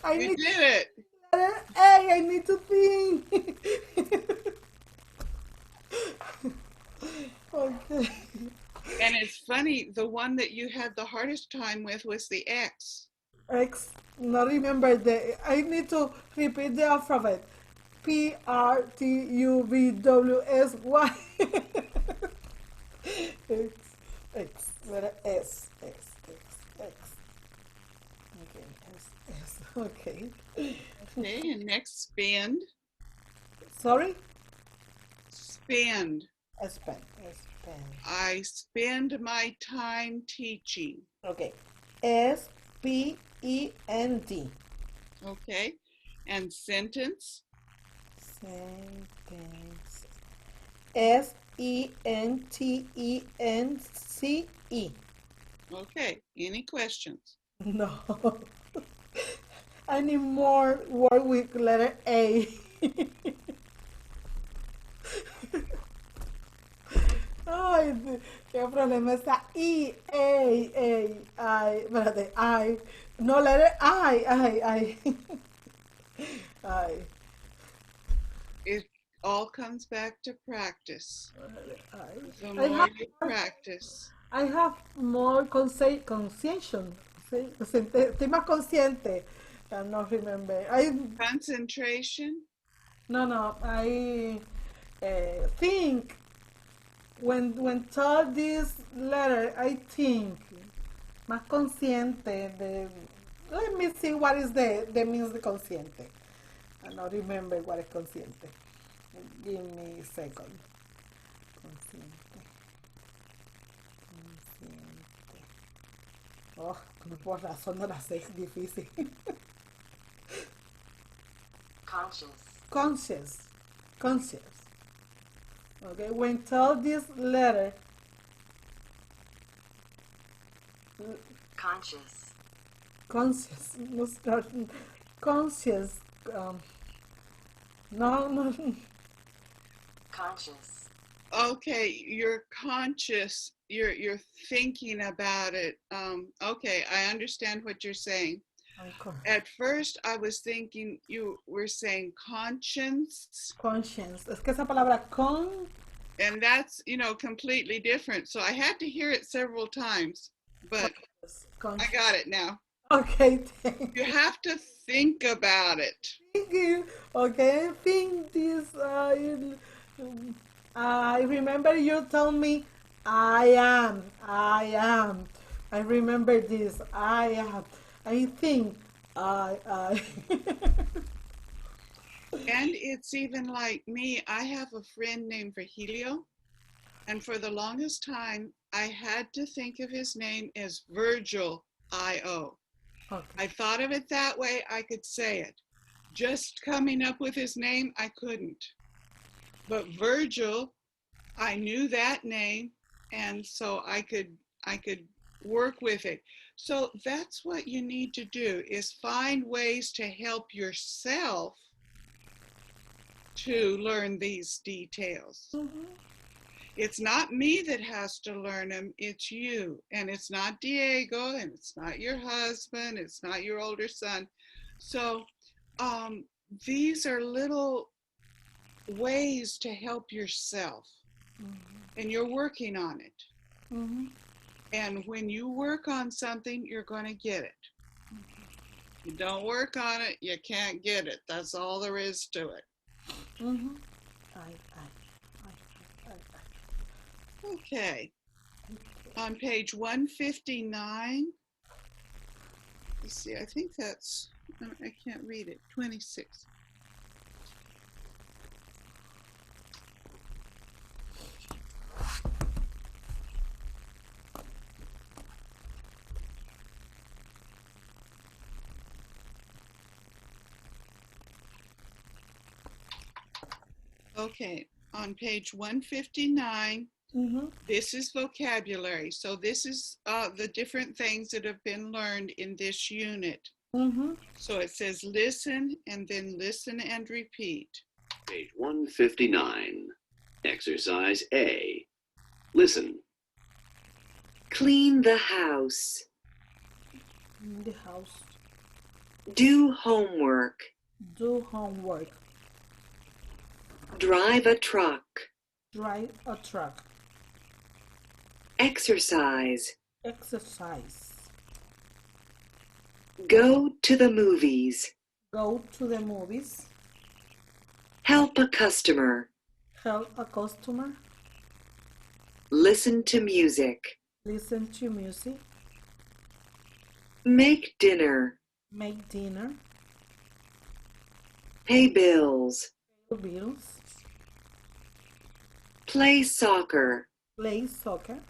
[SPEAKER 2] I
[SPEAKER 1] you
[SPEAKER 2] need
[SPEAKER 1] did it.
[SPEAKER 2] letter A. I need to think. Okay.
[SPEAKER 1] And it's funny, the one that you had the hardest time with was the X.
[SPEAKER 2] X. Not remember the. I need to repeat the alphabet. PRTUVWSY. X. Letter S. X. Okay. S. Okay.
[SPEAKER 1] Okay, and next spend,
[SPEAKER 2] Sorry.
[SPEAKER 1] spend.
[SPEAKER 2] Spend.
[SPEAKER 1] I spend my time teaching.
[SPEAKER 2] Okay. SPEND.
[SPEAKER 1] Okay, and sentence,
[SPEAKER 2] Sentence. SENTENCE.
[SPEAKER 1] okay, any questions?
[SPEAKER 2] No. I need more word with letter A. Ay, qué problema está I, espérate, I. No, letter I. I.
[SPEAKER 1] It all comes back to practice. The
[SPEAKER 2] I
[SPEAKER 1] more
[SPEAKER 2] have,
[SPEAKER 1] you practice,
[SPEAKER 2] I have more conscientious. ¿Sí? Estoy más consciente. I not remember.
[SPEAKER 1] concentration,
[SPEAKER 2] No. I think when taught this letter, I think más consciente de. Let me see what is the means de consciente. I don't remember what is consciente. Give me a second. Consciente. Oh, por razón no la sé, es difícil. Conscious. Okay, when taught this letter, conscious, no start, conscious, no,
[SPEAKER 1] okay, you're conscious, you're thinking about it. Okay, I understand what you're saying. At first, I was thinking you were saying conscience,
[SPEAKER 2] conscience. Es que esa palabra con,
[SPEAKER 1] and that's, completely different. So I had to hear it several times, but I got it now.
[SPEAKER 2] Okay, thank
[SPEAKER 1] You have to think about it.
[SPEAKER 2] you. Okay, I think this. I remember you told me I am. I remember this. I am. I think I.
[SPEAKER 1] And it's even like me, I have a friend named Virgilio, and for the longest time, I had to think of his name as Virgil, I-O.
[SPEAKER 2] Okay.
[SPEAKER 1] I thought of it that way, I could say it. Just coming up with his name, I couldn't. But Virgil I knew that name, and so I could work with it. So that's what you need to do, is find ways to help yourself to learn these details.
[SPEAKER 2] Mm-hmm.
[SPEAKER 1] It's not me that has to learn them, it's you. And it's not Diego, and it's not your husband, it's not your older son. So um, these are little ways to help yourself, and you're working on it.
[SPEAKER 2] Mm-hmm.
[SPEAKER 1] And when you work on something, you're going to get it. You don't work on it, you can't get it. That's all there is to it.
[SPEAKER 2] Mm-hmm.
[SPEAKER 1] Okay. On page 159, let's see, I think that's, I can't read it, 26. Okay, on page 159,
[SPEAKER 2] Mm-hmm.
[SPEAKER 1] this is vocabulary. So this is the different things that have been learned in this unit.
[SPEAKER 2] Mm-hmm.
[SPEAKER 1] So it says listen, and then listen and repeat.
[SPEAKER 3] Page 159. Exercise A. Listen.
[SPEAKER 4] Clean the house.
[SPEAKER 2] In the house.
[SPEAKER 4] Do homework.
[SPEAKER 2] Do homework.
[SPEAKER 4] Drive a truck.
[SPEAKER 2] Drive a truck.
[SPEAKER 4] Exercise.
[SPEAKER 2] Exercise.
[SPEAKER 4] Go to the movies.
[SPEAKER 2] Go to the movies.
[SPEAKER 4] Help a customer.
[SPEAKER 2] Help a customer.
[SPEAKER 4] Listen to music.
[SPEAKER 2] Listen to music.
[SPEAKER 4] Make dinner.
[SPEAKER 2] Make dinner.
[SPEAKER 4] Pay bills.
[SPEAKER 2] Pay bills.
[SPEAKER 4] Play soccer.
[SPEAKER 2] Play soccer.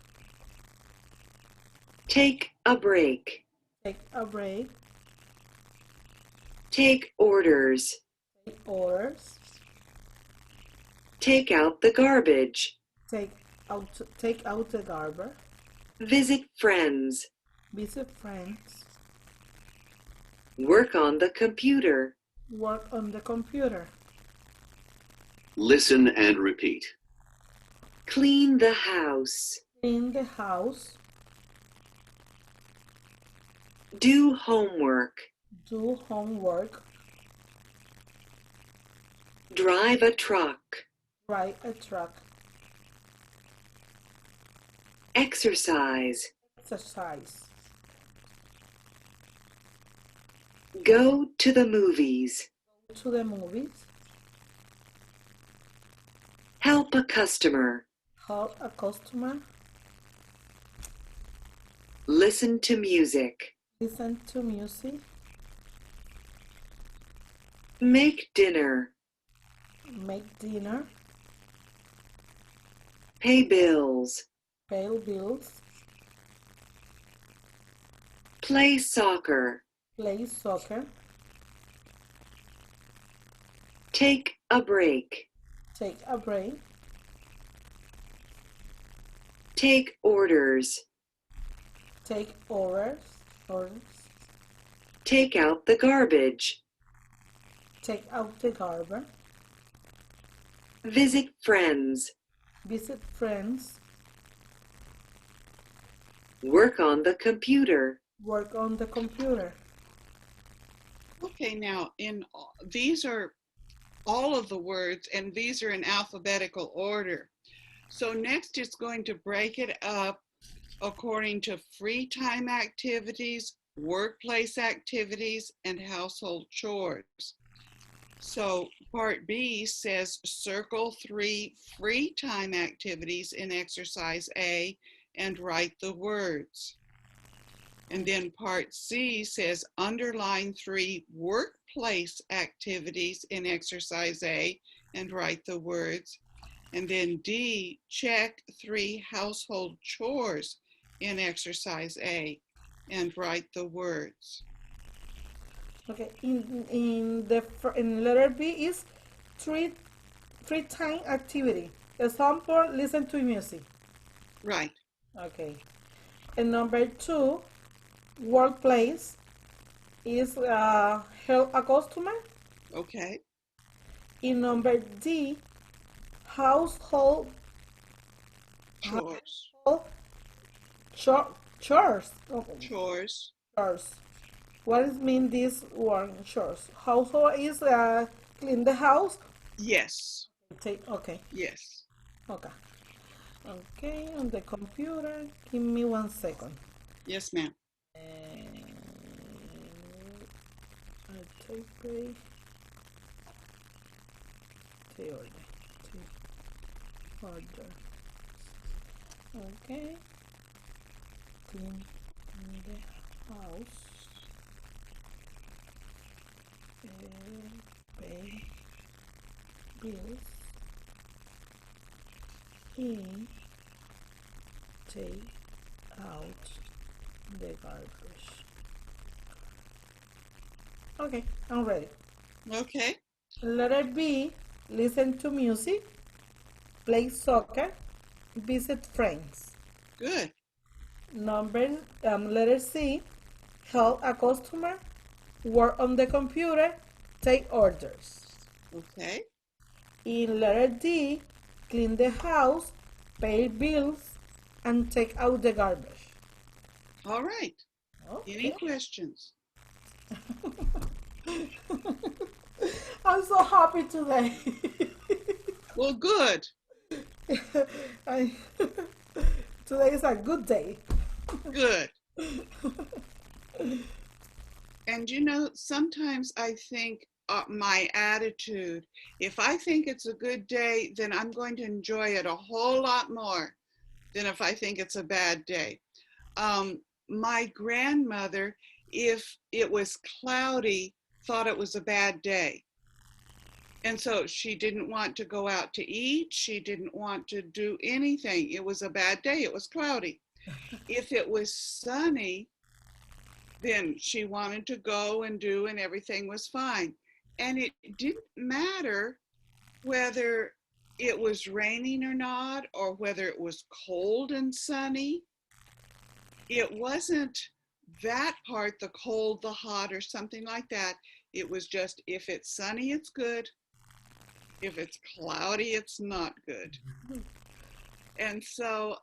[SPEAKER 4] Take a break.
[SPEAKER 2] Take a break.
[SPEAKER 4] Take orders.
[SPEAKER 2] Take orders.
[SPEAKER 4] Take out the garbage.
[SPEAKER 2] Take out the garbage.
[SPEAKER 4] Visit friends.
[SPEAKER 2] Visit friends.
[SPEAKER 4] Work on the computer.
[SPEAKER 2] Work on the computer.
[SPEAKER 3] Listen and repeat.
[SPEAKER 4] Clean the house.
[SPEAKER 2] Clean the house.
[SPEAKER 4] Do homework.
[SPEAKER 2] Do homework.
[SPEAKER 4] Drive a truck.
[SPEAKER 2] Drive a truck.
[SPEAKER 4] Exercise.
[SPEAKER 2] Exercise.
[SPEAKER 4] Go to the movies.
[SPEAKER 2] Go to the movies.
[SPEAKER 4] Help a customer.
[SPEAKER 2] Help a customer.
[SPEAKER 4] Listen to music.
[SPEAKER 2] Listen to music.
[SPEAKER 4] Make dinner.
[SPEAKER 2] Make dinner.
[SPEAKER 4] Pay bills.
[SPEAKER 2] Pay bills.
[SPEAKER 4] Play soccer.
[SPEAKER 2] Play soccer.
[SPEAKER 4] Take a break.
[SPEAKER 2] Take a break.
[SPEAKER 4] Take orders.
[SPEAKER 2] Take orders.
[SPEAKER 4] Take out the garbage.
[SPEAKER 2] Take out the garbage.
[SPEAKER 4] Visit friends.
[SPEAKER 2] Visit friends.
[SPEAKER 4] Work on the computer.
[SPEAKER 2] Work on the computer.
[SPEAKER 1] Okay, now these are all of the words, and these are in alphabetical order. So next it's going to break it up according to free time activities, workplace activities, and household chores. So part B says circle 3 free time activities in exercise A and write the words. And then part C says underline 3 workplace activities in exercise A and write the words. And then D, check 3 household chores in exercise A and write the words.
[SPEAKER 2] Okay, in letter B is free time activity. Example, listen to music.
[SPEAKER 1] Right.
[SPEAKER 2] Okay. And number two, workplace is help a customer.
[SPEAKER 1] Okay.
[SPEAKER 2] In number D, household,
[SPEAKER 1] Chores.
[SPEAKER 2] household chores. Oh,
[SPEAKER 1] Chores.
[SPEAKER 2] chores. What does mean this word, chores? Household is clean the house.
[SPEAKER 1] Yes.
[SPEAKER 2] Okay.
[SPEAKER 1] Yes.
[SPEAKER 2] Okay. Okay, on the computer. Give me 1 second.
[SPEAKER 1] Yes, ma'am.
[SPEAKER 2] And I take the order. The order. Okay. Clean the house. Pay bills. And take out the garbage. Okay, I'm ready.
[SPEAKER 1] Okay.
[SPEAKER 2] Letter B, listen to music, play soccer, visit friends.
[SPEAKER 1] Good.
[SPEAKER 2] Letter C, help a customer, work on the computer, take orders.
[SPEAKER 1] Okay.
[SPEAKER 2] In letter D, clean the house, pay bills, and take out the garbage.
[SPEAKER 1] All right. Any
[SPEAKER 2] Okay.
[SPEAKER 1] questions?
[SPEAKER 2] I'm so happy today.
[SPEAKER 1] Well, good.
[SPEAKER 2] I, today is a good day.
[SPEAKER 1] Good. And you know, sometimes I think my attitude, if I think it's a good day, then I'm going to enjoy it a whole lot more than if I think it's a bad day. My grandmother, if it was cloudy, thought it was a bad day. And so she didn't want to go out to eat. She didn't want to do anything. It was a bad day. It was cloudy. If it was sunny, then she wanted to go and do, and everything was fine. And it didn't matter whether it was raining or not, or whether it was cold and sunny. It wasn't that part, the cold, the hot, or something like that. It was just, if it's sunny, it's good. If it's cloudy, it's not good. And so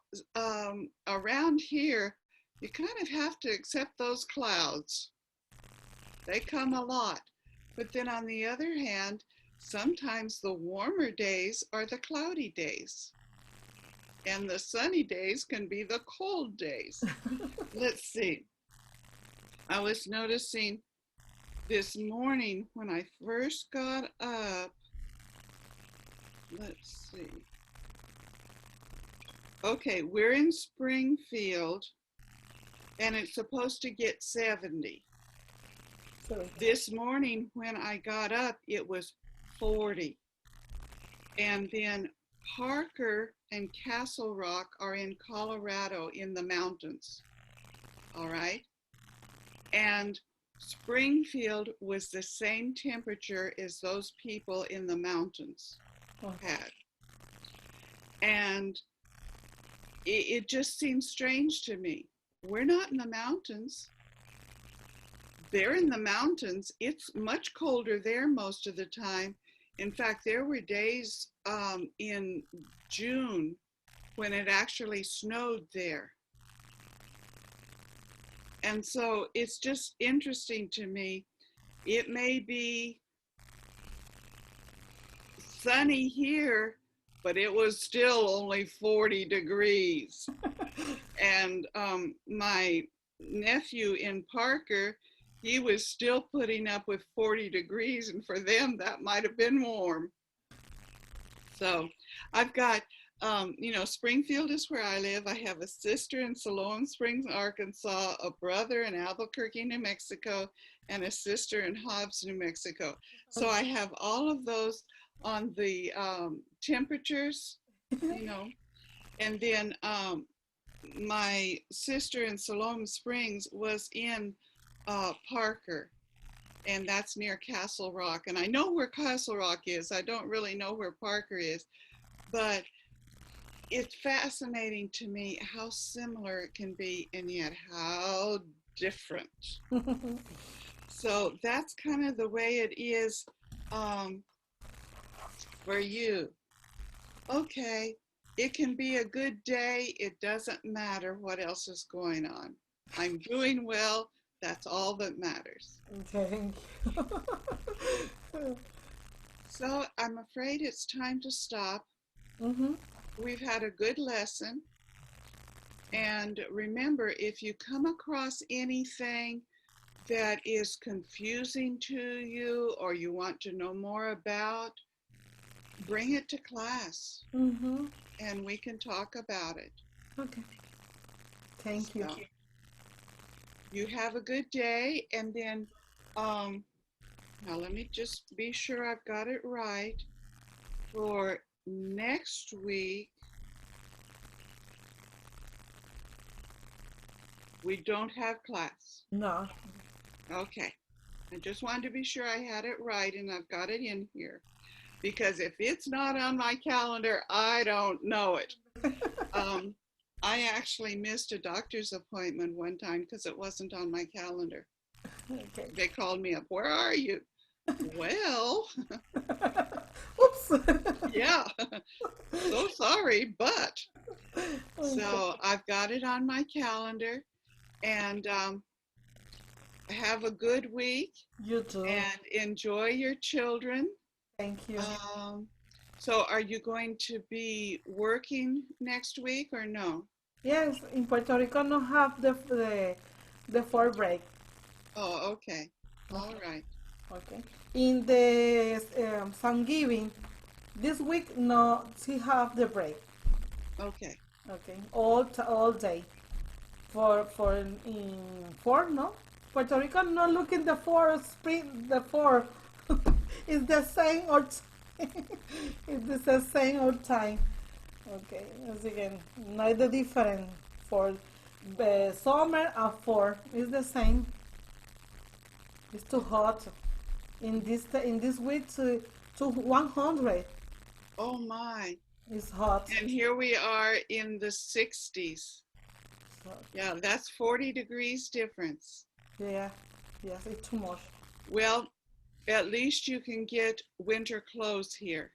[SPEAKER 1] around here, you kind of have to accept those clouds. They come a lot. But then on the other hand, sometimes the warmer days are the cloudy days. And the sunny days can be the cold days. Let's see. I was noticing this morning when I first got up, let's see. Okay, we're in Springfield and it's supposed to get 70.
[SPEAKER 2] Sorry.
[SPEAKER 1] This morning when I got up, it was 40. And then Parker and Castle Rock are in Colorado in the mountains. All right. And Springfield was the same temperature as those people in the mountains had. And it just seems strange to me. We're not in the mountains. They're in the mountains. It's much colder there most of the time. In fact, there were days in June when it actually snowed there. And so it's just interesting to me. It may be sunny here, but it was still only 40 degrees. And my nephew in Parker, he was still putting up with 40 degrees, and for them, that might have been warm. So I've got, Springfield is where I live. I have a sister in Siloam Springs, Arkansas, a brother in Albuquerque, New Mexico, and a sister in Hobbs, New Mexico. So I have all of those on the temperatures, and then my sister in Siloam Springs was in Parker, and that's near Castle Rock. And I know where Castle Rock is. I don't really know where Parker is, but it's fascinating to me how similar it can be and yet how different. So that's kind of the way it is um, for you. Okay, it can be a good day. It doesn't matter what else is going on. I'm doing well. That's all that matters.
[SPEAKER 2] Thank you.
[SPEAKER 1] So I'm afraid it's time to stop.
[SPEAKER 2] Mm-hmm.
[SPEAKER 1] We've had a good lesson. And remember, if you come across anything that is confusing to you or you want to know more about, bring it to class
[SPEAKER 2] Mm-hmm.
[SPEAKER 1] and we can talk about it.
[SPEAKER 2] Okay. Thank you.
[SPEAKER 1] So you have a good day. And then now let me just be sure I've got it right. For next week, we don't have class.
[SPEAKER 2] No.
[SPEAKER 1] Okay. I just wanted to be sure I had it right and I've got it in here. Because if it's not on my calendar, I don't know it. I actually missed a doctor's appointment one time because it wasn't on my calendar.
[SPEAKER 2] Okay.
[SPEAKER 1] They called me up. Where are you? Well,
[SPEAKER 2] Oops.
[SPEAKER 1] yeah. So sorry, but
[SPEAKER 2] Okay.
[SPEAKER 1] so I've got it on my calendar, and have a good week
[SPEAKER 2] You too.
[SPEAKER 1] and enjoy your children.
[SPEAKER 2] Thank you.
[SPEAKER 1] So are you going to be working next week or no?
[SPEAKER 2] Yes, in Puerto Rico no have the fall break.
[SPEAKER 1] Oh, okay. All right.
[SPEAKER 2] Okay. In the Thanksgiving, this week no, she have the break.
[SPEAKER 1] Okay.
[SPEAKER 2] Okay, all day. For in four no, Puerto Rico no look in the four spring the four. It's the same old time. It's the same old time. Okay, as again, not the different for the summer and for it's the same. It's too hot in this week to 100.
[SPEAKER 1] Oh my.
[SPEAKER 2] It's hot.
[SPEAKER 1] And here we are in the 60s.
[SPEAKER 2] So,
[SPEAKER 1] Yeah, that's 40 degrees difference.
[SPEAKER 2] yeah, yes, it's too much.
[SPEAKER 1] Well, at least you can get winter clothes here.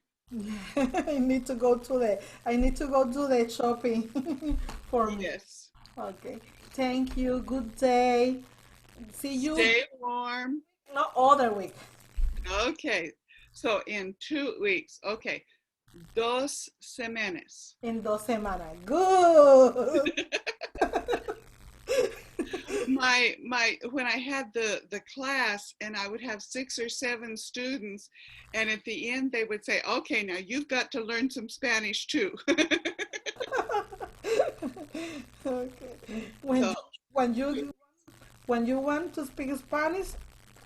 [SPEAKER 2] I need to go to the shopping for me.
[SPEAKER 1] Yes.
[SPEAKER 2] Okay. Thank you. Good day. See you
[SPEAKER 1] Stay warm.
[SPEAKER 2] no other week.
[SPEAKER 1] Okay. So in 2 weeks. Okay. 2 semanas.
[SPEAKER 2] In 2 semanas. Good.
[SPEAKER 1] My when I had the class and I would have 6 or 7 students, and at the end they would say, okay, now you've got to learn some Spanish too.
[SPEAKER 2] Okay.
[SPEAKER 1] So,
[SPEAKER 2] When you when you want to speak Spanish,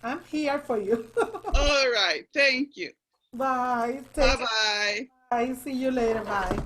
[SPEAKER 2] I'm here for you.
[SPEAKER 1] all right. Thank you.
[SPEAKER 2] Bye.
[SPEAKER 1] Bye bye.
[SPEAKER 2] Bye. See you later. Bye.